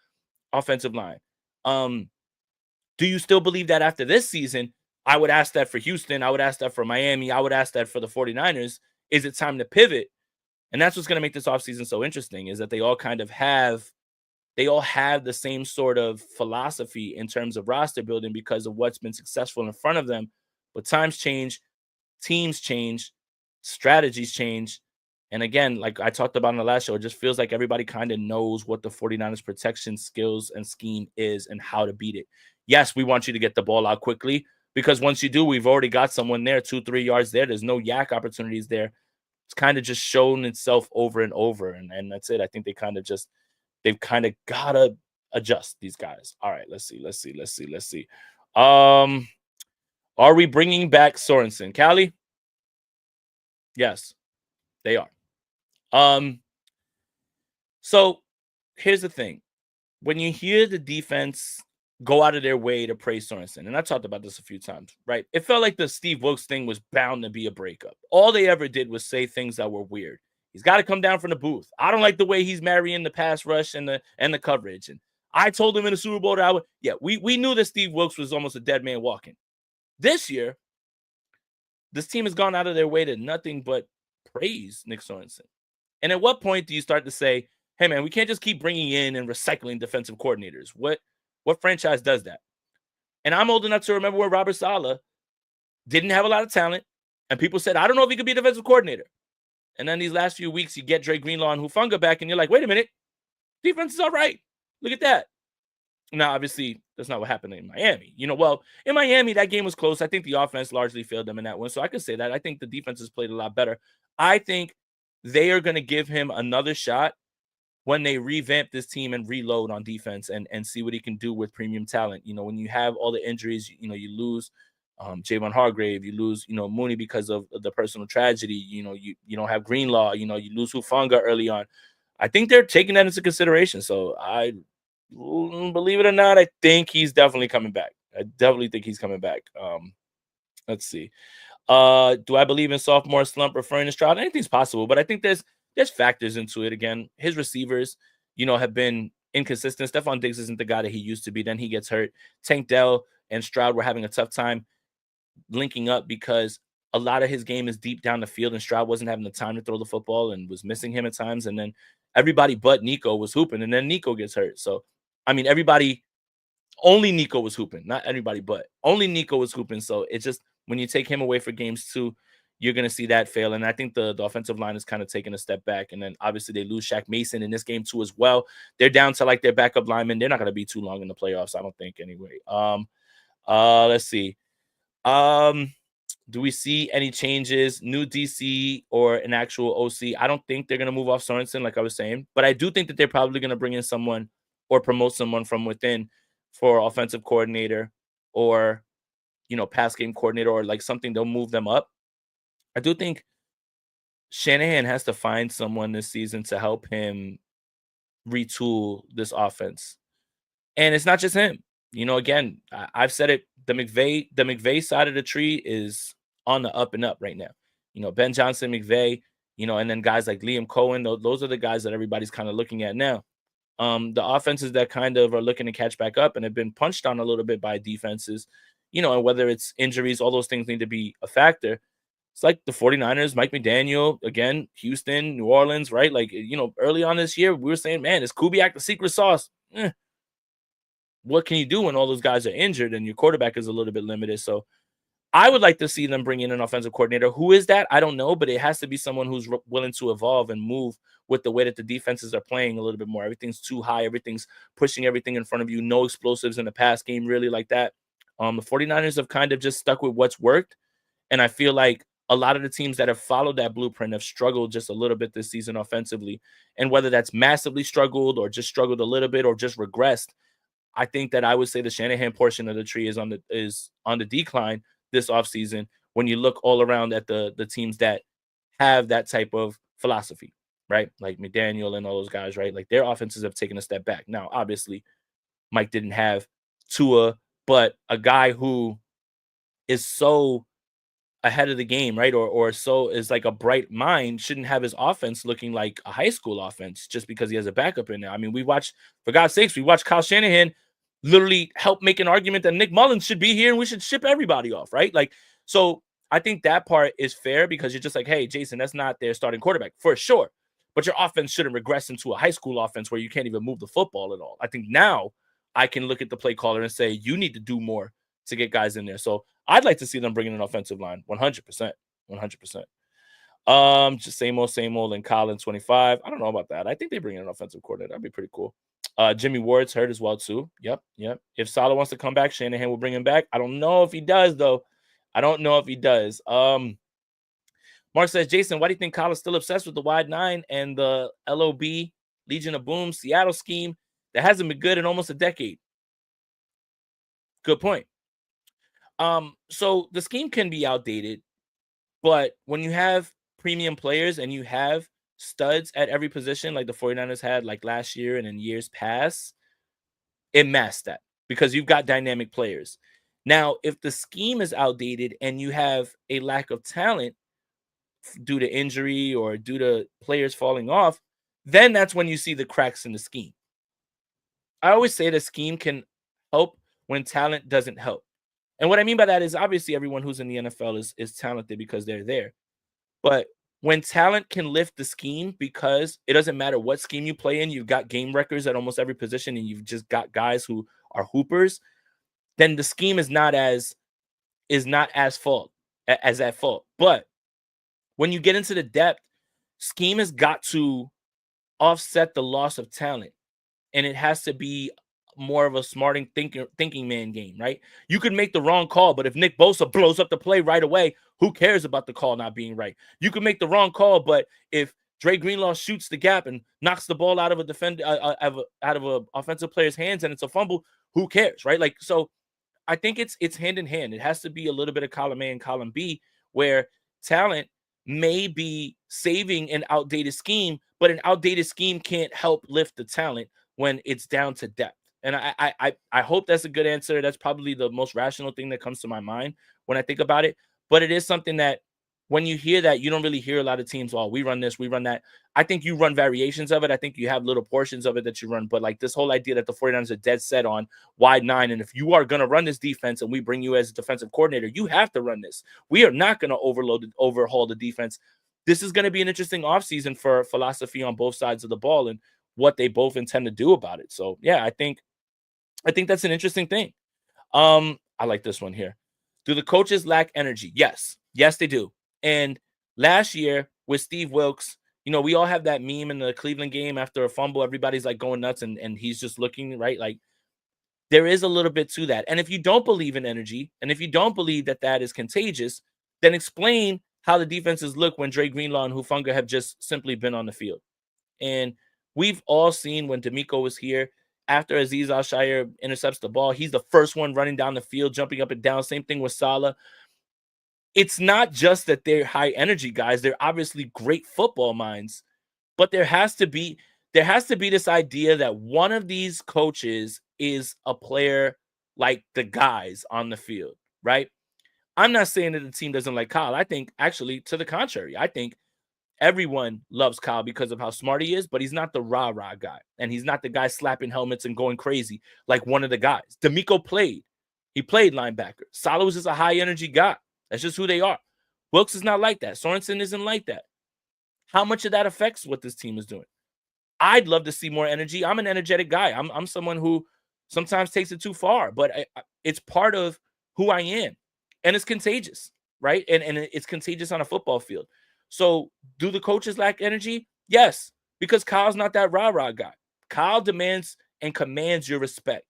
offensive line. Do you still believe that after this season? I would ask that for Houston. I would ask that for Miami. I would ask that for the 49ers. Is it time to pivot? And that's what's going to make this offseason so interesting, is that they all have the same sort of philosophy in terms of roster building because of what's been successful in front of them. But times change, teams change, strategies change. And again, like I talked about in the last show, it just feels like everybody kind of knows what the 49ers protection skills and scheme is and how to beat it. Yes, we want you to get the ball out quickly, because once you do, we've already got someone there, 2-3 yards there. There's no yak opportunities there. It's kind of just shown itself over and over. And that's it. I think they've kind of got to adjust, these guys. All right, let's see. Are we bringing back Sorensen? Callie? Yes, they are. So here's the thing. When you hear the defense go out of their way to praise Sorensen, and I talked about this a few times, right? It felt like the Steve Wilks thing was bound to be a breakup. All they ever did was say things that were weird. He's got to come down from the booth. I don't like the way he's marrying the pass rush and the coverage. And I told him in the Super Bowl that we knew that Steve Wilks was almost a dead man walking. This year, this team has gone out of their way to nothing but praise Nick Sorensen. And at what point do you start to say, hey, man, we can't just keep bringing in and recycling defensive coordinators? What franchise does that? And I'm old enough to remember when Robert Saleh didn't have a lot of talent, and people said, I don't know if he could be a defensive coordinator. And then these last few weeks, you get Dre Greenlaw and Hufanga back, and you're like, wait a minute, defense is all right. Look at that. Now, obviously, that's not what happened in Miami. Well, in Miami, that game was close. I think the offense largely failed them in that one. So I could say that. I think the defense has played a lot better. I think they are going to give him another shot when they revamp this team and reload on defense and see what he can do with premium talent. When you have all the injuries, you lose Javon Hargrave, you lose, Mooney because of the personal tragedy. You don't have Greenlaw, you lose Hufanga early on. I think they're taking that into consideration. So I believe it or not, I think he's definitely coming back. I definitely think he's coming back. Let's see. Do I believe in sophomore slump referring to Stroud? Anything's possible, but I think there's factors into it. Again, his receivers, have been inconsistent. Stephon Diggs isn't the guy that he used to be. Then he gets hurt. Tank Dell and Stroud were having a tough time linking up because a lot of his game is deep down the field, and Stroud wasn't having the time to throw the football and was missing him at times. And then everybody but Nico was hooping, and then Nico gets hurt. So, only Nico was hooping, not everybody, but only Nico was hooping. So it's just, when you take him away for games too, you're going to see that fail. And I think the offensive line is kind of taking a step back. And then obviously they lose Shaq Mason in this game too as well. They're down to like their backup lineman. They're not going to be too long in the playoffs, I don't think, anyway. Let's see. Do we see any changes, new DC or an actual OC? I don't think they're going to move off Sorensen, like I was saying, but I do think that they're probably going to bring in someone or promote someone from within for offensive coordinator or, pass game coordinator, or like something, they'll move them up. I do think Shanahan has to find someone this season to help him retool this offense. And it's not just him. Again, I've said it. The McVay side of the tree is on the up and up right now. Ben Johnson, McVay, and then guys like Liam Cohen. Those are the guys that everybody's kind of looking at now. The offenses that kind of are looking to catch back up and have been punched on a little bit by defenses, and whether it's injuries, all those things need to be a factor. It's like the 49ers, Mike McDaniel, again, Houston, New Orleans, right? Like, early on this year, we were saying, man, is Kubiak the secret sauce? What can you do when all those guys are injured and your quarterback is a little bit limited? So I would like to see them bring in an offensive coordinator. Who is that? I don't know, but it has to be someone who's willing to evolve and move with the way that the defenses are playing a little bit more. Everything's too high. Everything's pushing everything in front of you. No explosives in the pass game, really, like that. The 49ers have kind of just stuck with what's worked. And I feel like a lot of the teams that have followed that blueprint have struggled just a little bit this season offensively. And whether that's massively struggled or just struggled a little bit or just regressed, I think that I would say the Shanahan portion of the tree is on the decline this offseason when you look all around at the teams that have that type of philosophy, right? Like McDaniel and all those guys, right? Like their offenses have taken a step back. Now, obviously, Mike didn't have Tua, but a guy who is so ahead of the game, right? Or so is like a bright mind shouldn't have his offense looking like a high school offense just because he has a backup in there. I mean, for God's sakes, we watched Kyle Shanahan literally help make an argument that Nick Mullins should be here and we should ship everybody off, right? Like, so I think that part is fair because you're just like, hey, Jason, that's not their starting quarterback for sure. But your offense shouldn't regress into a high school offense where you can't even move the football at all. I think now I can look at the play caller and say, you need to do more to get guys in there. So I'd like to see them bring in an offensive line 100%. 100%. Just same old and Colin 25. I don't know about that. I think they bring in an offensive coordinator. That'd be pretty cool. Jimmy Ward's hurt as well, too. Yep. If Saleh wants to come back, Shanahan will bring him back. I don't know if he does, though. Mark says, Jason, why do you think Kyle is still obsessed with the wide nine and the LOB, Legion of Boom, Seattle scheme that hasn't been good in almost a decade? Good point. So the scheme can be outdated, but when you have premium players and you have studs at every position like the 49ers had like last year and in years past, it masks that because you've got dynamic players. Now, if the scheme is outdated and you have a lack of talent due to injury or due to players falling off, then that's when you see the cracks in the scheme. I always say the scheme can help when talent doesn't help. And what I mean by that is obviously everyone who's in the NFL is talented because they're there. But when talent can lift the scheme because it doesn't matter what scheme you play in, you've got game records at almost every position and you've just got guys who are hoopers, then the scheme is not as fault as at fault. But when you get into the depth, scheme has got to offset the loss of talent. And it has to be more of a smarting thinking man game, right? You could make the wrong call, but if Nick Bosa blows up the play right away, who cares about the call not being right? You could make the wrong call, but if Dre Greenlaw shoots the gap and knocks the ball out of a defender, out of a offensive player's hands, and it's a fumble, who cares, right? Like, so I think it's hand in hand. It has to be a little bit of column A and column B, where talent may be saving an outdated scheme, but an outdated scheme can't help lift the talent when it's down to depth. And I hope that's a good answer. That's probably the most rational thing that comes to my mind when I think about it. But it is something that when you hear that, you don't really hear a lot of teams, oh, we run this, we run that. I think you run variations of it. I think you have little portions of it that you run. But like this whole idea that the 49ers are dead set on wide nine. And if you are going to run this defense and we bring you as a defensive coordinator, you have to run this. We are not going to overhaul the defense. This is going to be an interesting offseason for philosophy on both sides of the ball and what they both intend to do about it. So, yeah, I think that's an interesting thing. I like this one here. Do the coaches lack energy? Yes, they do. And last year with Steve Wilks, we all have that meme in the Cleveland game after a fumble. Everybody's like going nuts and he's just looking right. Like there is a little bit to that. And if you don't believe in energy and if you don't believe that that is contagious, then explain how the defenses look when Dre Greenlaw and Hufanga have just simply been on the field. And we've all seen when D'Amico was here, after Azeez Al-Shaair intercepts the ball, he's the first one running down the field, jumping up and down. Same thing with Saleh. It's not just that they're high energy guys. They're obviously great football minds, but there has to be this idea that one of these coaches is a player like the guys on the field, right? I'm not saying that the team doesn't like Kyle. I think actually to the contrary. I think everyone loves Kyle because of how smart he is, but he's not the rah-rah guy. And he's not the guy slapping helmets and going crazy like one of the guys. D'Amico played. He played linebacker. Saleh was just a high-energy guy. That's just who they are. Wilkes is not like that. Sorensen isn't like that. How much of that affects what this team is doing? I'd love to see more energy. I'm an energetic guy. I'm someone who sometimes takes it too far, but it's part of who I am. And it's contagious, right? And it's contagious on a football field. So do the coaches lack energy? Yes, because Kyle's not that rah-rah guy. Kyle demands and commands your respect.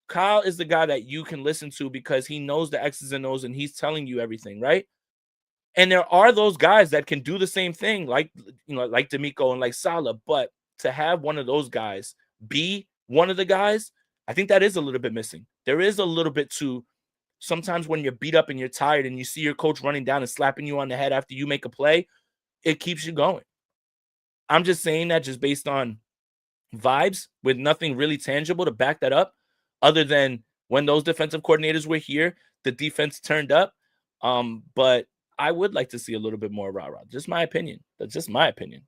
Kyle is the guy that you can listen to because he knows the X's and O's and he's telling you everything, right? And there are those guys that can do the same thing, like like D'Amico and like Saleh, but to have one of those guys be one of the guys, I think that is a little bit missing. There is a little bit too. Sometimes when you're beat up and you're tired and you see your coach running down and slapping you on the head after you make a play, it keeps you going. I'm just saying that just based on vibes with nothing really tangible to back that up, other than when those defensive coordinators were here, the defense turned up. But I would like to see a little bit more rah-rah. Just my opinion. That's just my opinion,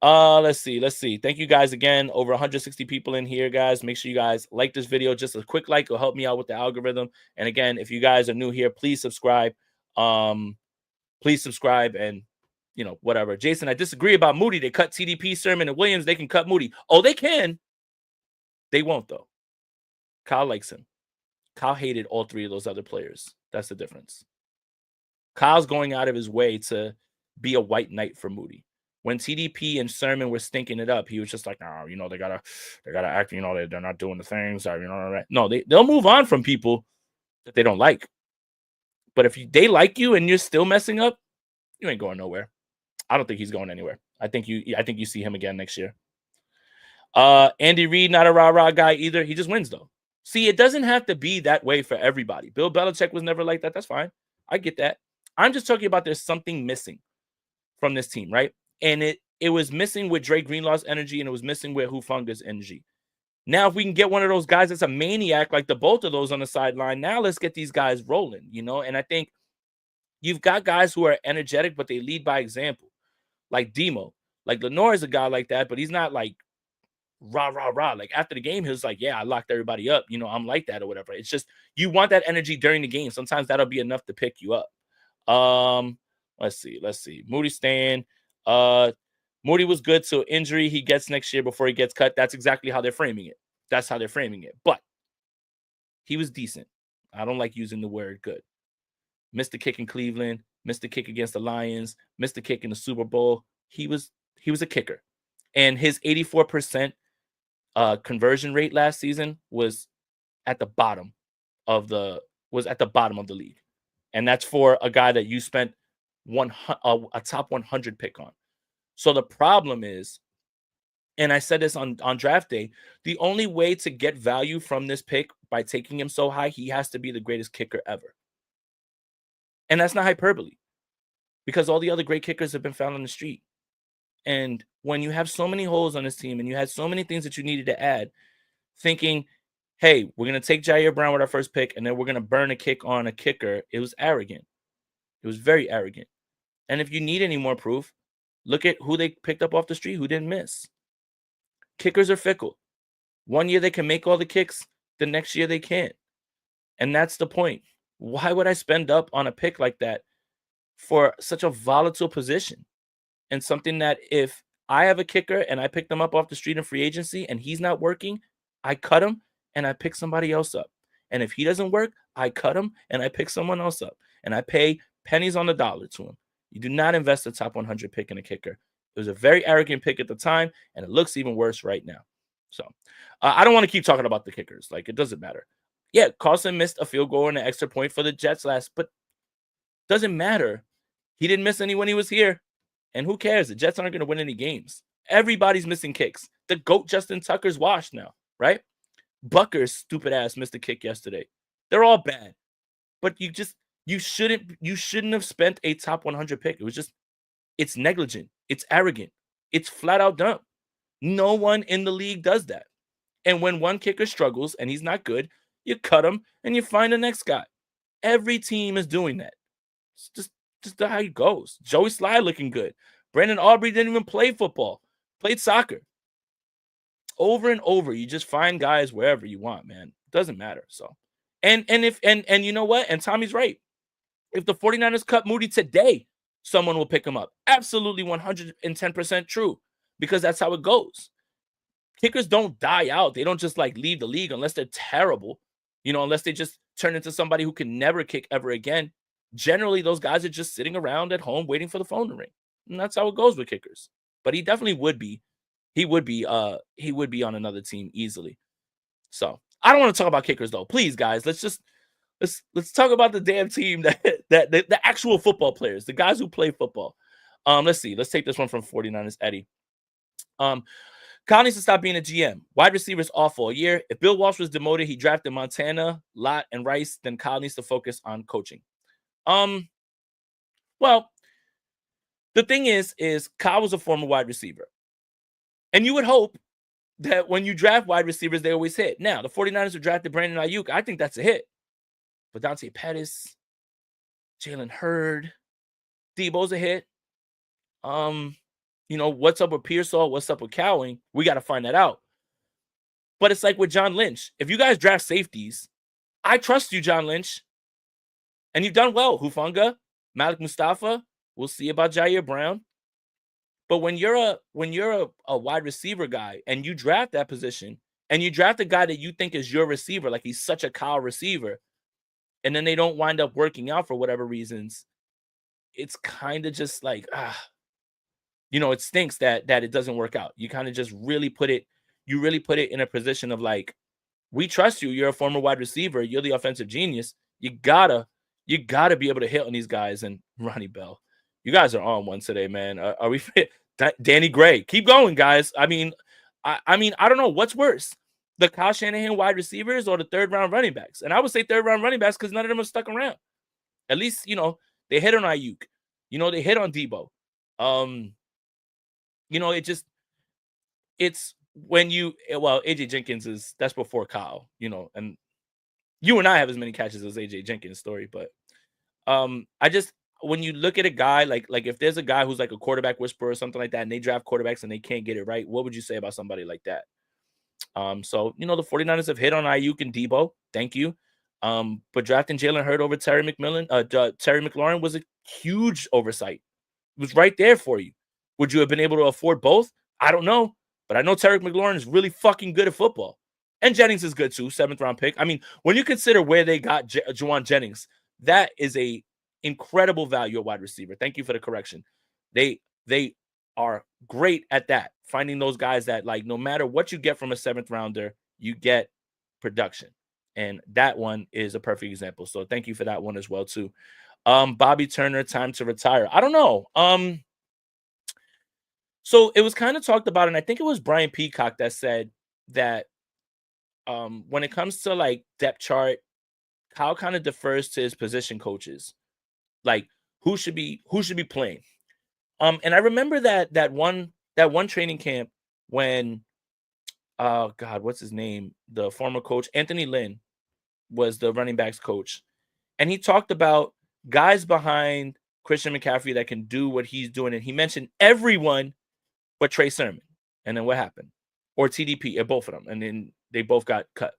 Let's see. Thank you guys again. Over 160 people in here, guys. Make sure you guys like this video. Just a quick like will help me out with the algorithm. And again, if you guys are new here, please subscribe. Please subscribe and whatever. Jason, I disagree about Moody. They cut TDP, Sermon, and Williams. They can cut Moody. Oh, they can. They won't, though. Kyle likes him. Kyle hated all three of those other players. That's the difference. Kyle's going out of his way to be a white knight for Moody. When TDP and Sermon were stinking it up, he was just like, no, they gotta act, they're not doing the things, right? No, they'll move on from people that they don't like. But if they like you and you're still messing up, you ain't going nowhere. I don't think he's going anywhere. I think you see him again next year. Andy Reid, not a rah-rah guy either. He just wins, though. See, it doesn't have to be that way for everybody. Bill Belichick was never like that. That's fine. I get that. I'm just talking about there's something missing from this team, right? And it was missing with Dre Greenlaw's energy, and it was missing with Hufanga's energy. Now, if we can get one of those guys that's a maniac like the both of those on the sideline, now let's get these guys rolling, And I think you've got guys who are energetic, but they lead by example, like Demo. Like Lenore is a guy like that, but he's not like rah, rah, rah. Like after the game, he was like, yeah, I locked everybody up. I'm like that or whatever. It's just you want that energy during the game. Sometimes that'll be enough to pick you up. Let's see. Moody staying. Moody was good, so injury he gets next year before he gets cut. That's exactly how they're framing it. But he was decent. I don't like using the word good. Missed the kick in Cleveland, missed the kick against the Lions, missed the kick in the Super Bowl. He was a kicker. And his 84% conversion rate last season was at the bottom of the league. And that's for a guy that you spent a top 100 pick on. So the problem is, and I said this on draft day, the only way to get value from this pick by taking him so high, he has to be the greatest kicker ever. And that's not hyperbole, because all the other great kickers have been found on the street. And when you have so many holes on this team and you had so many things that you needed to add, thinking, hey, we're going to take Jair Brown with our first pick and then we're going to burn a kick on a kicker, it was arrogant. It was very arrogant. And if you need any more proof, look at who they picked up off the street who didn't miss. Kickers are fickle. One year they can make all the kicks, the next year they can't. And that's the point. Why would I spend up on a pick like that for such a volatile position? And something that if I have a kicker and I pick them up off the street in free agency and he's not working, I cut him and I pick somebody else up. And if he doesn't work, I cut him and I pick someone else up. And I pay pennies on the dollar to him. You do not invest a top 100 pick in a kicker. It was a very arrogant pick at the time, and it looks even worse right now. So I don't want to keep talking about the kickers. Like, it doesn't matter. Yeah, Carlson missed a field goal and an extra point for the Jets last, but doesn't matter. He didn't miss any when he was here. And who cares? The Jets aren't going to win any games. Everybody's missing kicks. The GOAT Justin Tucker's washed now, right? Bucker's stupid ass missed a kick yesterday. They're all bad. But you shouldn't have spent a top 100 pick. It was just, it's negligent. It's arrogant. It's flat out dumb. No one in the league does that. And when one kicker struggles and he's not good, you cut him, and you find the next guy. Every team is doing that. It's just how it goes. Joey Sly looking good. Brandon Aubrey didn't even play football. Played soccer. Over and over, you just find guys wherever you want, man. Doesn't matter. So, and you know what? And Tommy's right. If the 49ers cut Moody today, someone will pick him up. Absolutely 110% true, because that's how it goes. Kickers don't die out. They don't just like leave the league unless they're terrible, unless they just turn into somebody who can never kick ever again. Generally, those guys are just sitting around at home waiting for the phone to ring. And that's how it goes with kickers. But he definitely would be. He would be on another team easily. So I don't want to talk about kickers though. Please, guys, let's talk about the damn team that the actual football players, the guys who play football. Let's see. Let's take this one from 49ers Eddie. Kyle needs to stop being a GM. Wide receivers off all year. If Bill Walsh was demoted, he drafted Montana, Lott, and Rice. Then Kyle needs to focus on coaching. Well, the thing is Kyle was a former wide receiver. And you would hope that when you draft wide receivers, they always hit. Now, the 49ers have drafted Brandon Ayuk. I think that's a hit. But Dante Pettis, Jalen Hurd, Debo's a hit. What's up with Pearsall? What's up with Cowing? We got to find that out. But it's like with John Lynch. If you guys draft safeties, I trust you, John Lynch. And you've done well. Hufanga, Malik Mustafa. We'll see about Jair Brown. But when you're a wide receiver guy and you draft that position and you draft a guy that you think is your receiver, like he's such a Kyle receiver, and then they don't wind up working out for whatever reasons, it's kind of just like, it stinks that it doesn't work out. You kind of just really put it in a position of like, we trust you. You're a former wide receiver. You're the offensive genius. You gotta be able to hit on these guys. And Ronnie Bell, you guys are on one today, man. Are we fit? Danny Gray, keep going, guys. I mean, I don't know what's worse, the Kyle Shanahan wide receivers or the third round running backs. And I would say third round running backs because none of them are stuck around. At least they hit on Ayuk. They hit on Debo. It's when AJ Jenkins that's before Kyle. And you and I have as many catches as AJ Jenkins' story, but when you look at a guy like if there's a guy who's like a quarterback whisperer or something like that, and they draft quarterbacks and they can't get it right, what would you say about somebody like that? So the 49ers have hit on Ayuk and Debo. Thank you. But drafting Jalen Hurd over Terry McLaurin was a huge oversight. It was right there for you. Would you have been able to afford both? I don't know. But I know Terry McLaurin is really fucking good at football. And Jennings is good too, 7th round pick. I mean, when you consider where they got Juwan Jennings, that is a incredible value at wide receiver. Thank you for the correction. They are great at that, finding those guys that, like, no matter what you get from a 7th rounder, you get production. And that one is a perfect example. So thank you for that one as well too. Bobby Turner, time to retire. I don't know. So it was kind of talked about, and I think it was Brian Peacock that said that when it comes to like depth chart, Kyle kind of defers to his position coaches, like who should be playing. And I remember that one training camp when, oh God, what's his name? The former coach, Anthony Lynn, was the running backs coach. And he talked about guys behind Christian McCaffrey that can do what he's doing. And he mentioned everyone but Trey Sermon. And then what happened? Or TDP, both of them. And then they both got cut.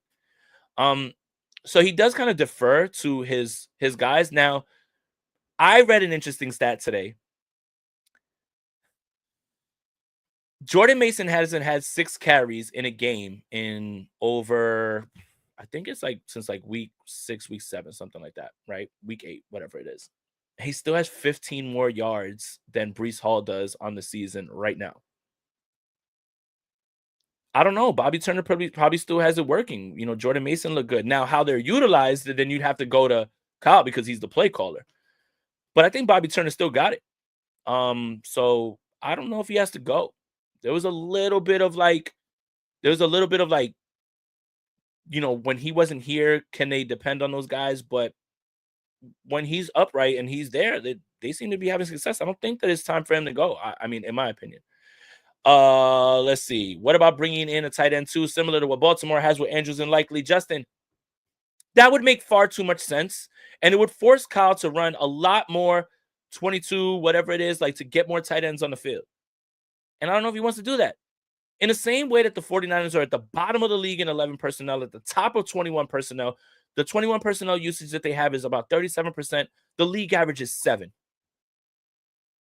So he does kind of defer to his guys. Now, I read an interesting stat today. Jordan Mason hasn't had 6 carries in a game in over, I think it's like since like week 6, week 7, something like that, right? Week 8, whatever it is. He still has 15 more yards than Breece Hall does on the season right now. I don't know. Bobby Turner probably still has it working. Jordan Mason looked good. Now, how they're utilized, then you'd have to go to Kyle because he's the play caller. But I think Bobby Turner still got it. So I don't know if he has to go. There was a little bit of like, when he wasn't here, can they depend on those guys? But when he's upright and he's there, they seem to be having success. I don't think that it's time for him to go. I mean, in my opinion. Let's see. What about bringing in a tight end too, similar to what Baltimore has with Andrews and Likely? Justin, That would make far too much sense. And it would force Kyle to run a lot more 22, whatever it is, like to get more tight ends on the field. And I don't know if he wants to do that. In the same way that the 49ers are at the bottom of the league in 11 personnel, at the top of 21 personnel, the 21 personnel usage that they have is about 37%. The league average is 7.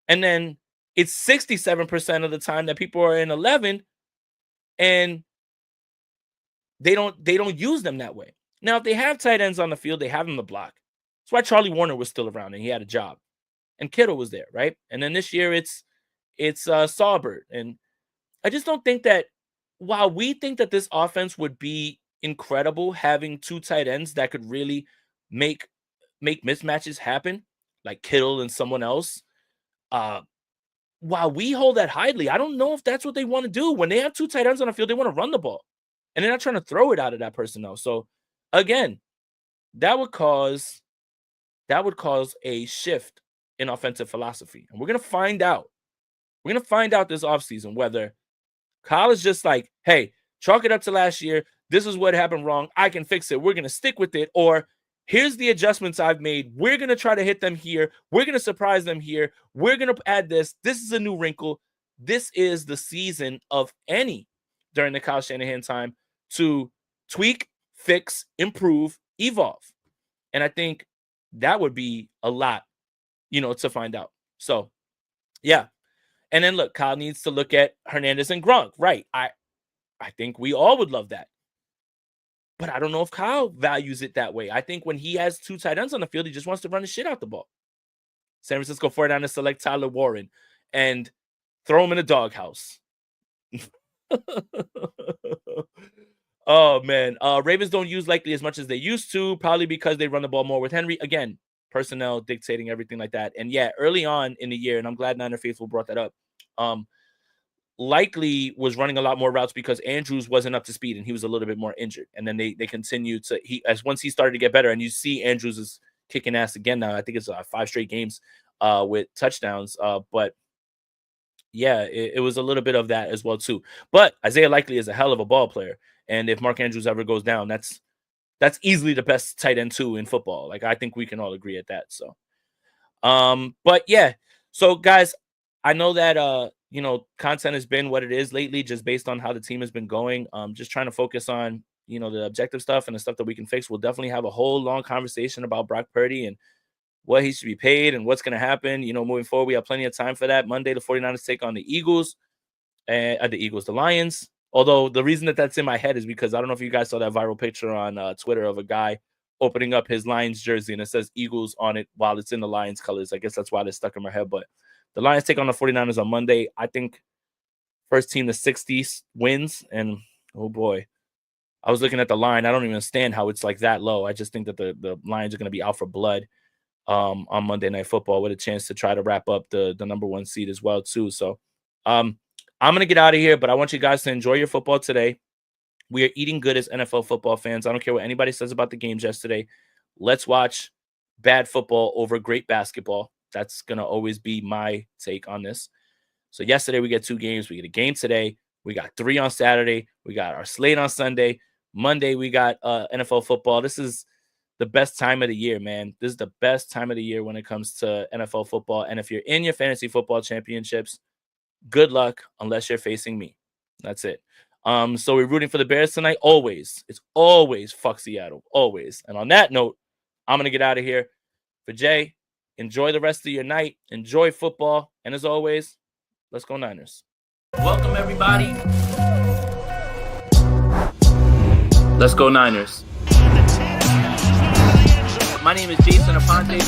And then it's 67% of the time that people are in 11 and they don't use them that way. Now, if they have tight ends on the field, they have them to block. That's why Charlie Warner was still around and he had a job. And Kittle was there, right? And then this year it's Saubert. And I just don't think that while we think that this offense would be incredible having 2 tight ends that could really make mismatches happen, like Kittle and someone else, while we hold that highly, I don't know if that's what they want to do. When they have 2 tight ends on the field, they want to run the ball. And they're not trying to throw it out of that personnel. So, again, that would cause a shift in offensive philosophy. And we're going to find out. We're going to find out this offseason whether Kyle is just like, hey, chalk it up to last year. This is what happened wrong. I can fix it. We're going to stick with it. Or here's the adjustments I've made. We're going to try to hit them here. We're going to surprise them here. We're going to add this. This is a new wrinkle. This is the season of any during the Kyle Shanahan time to tweak, fix, improve, evolve. And I think that would be a lot, to find out. So, yeah. And then look, Kyle needs to look at Hernandez and Gronk. Right. I think we all would love that. But I don't know if Kyle values it that way. I think when he has 2 tight ends on the field, he just wants to run the shit out the ball. San Francisco 49ers select Tyler Warren and throw him in a doghouse. Oh, man. Ravens don't use Likely as much as they used to, probably because they run the ball more with Henry. Again, personnel dictating everything like that. And yeah, early on in the year, and I'm glad Niner Faithful brought that up, Likely was running a lot more routes because Andrews wasn't up to speed and he was a little bit more injured. And then they continued to once he started to get better, and you see Andrews is kicking ass again now. I think it's 5 straight games with touchdowns. But yeah, it was a little bit of that as well too. But Isaiah Likely is a hell of a ball player, and if Mark Andrews ever goes down, that's easily the best tight end too in football. Like, I think we can all agree at that. So, but yeah. So guys, I know that content has been what it is lately, just based on how the team has been going. Just trying to focus on the objective stuff and the stuff that we can fix. We'll definitely have a whole long conversation about Brock Purdy and what he should be paid and what's going to happen. Moving forward, we have plenty of time for that. Monday, the 49ers take on the Eagles and the Lions. Although the reason that that's in my head is because I don't know if you guys saw that viral picture on Twitter of a guy opening up his Lions jersey and it says Eagles on it while it's in the Lions colors. I guess that's why they're stuck in my head. But the Lions take on the 49ers on Monday. I think first team to 60 wins. And oh boy, I was looking at the line. I don't even understand how it's like that low. I just think that the Lions are going to be out for blood on Monday Night Football with a chance to try to wrap up the number 1 seed as well too. So I'm going to get out of here, but I want you guys to enjoy your football today. We are eating good as NFL football fans. I don't care what anybody says about the games yesterday. Let's watch bad football over great basketball. That's going to always be my take on this. So yesterday we get 2 games. We get a game today. We got 3 on Saturday. We got our slate on Sunday. Monday we got NFL football. This is the best time of the year, man. This is the best time of the year when it comes to NFL football. And if you're in your fantasy football championships, good luck unless you're facing me. That's it. So we're rooting for the Bears tonight. Always. It's always fuck Seattle. Always. And on that note, I'm going to get out of here. For Jay, enjoy the rest of your night. Enjoy football. And as always, let's go Niners. Welcome, everybody. Let's go Niners. My name is Jason Aponte.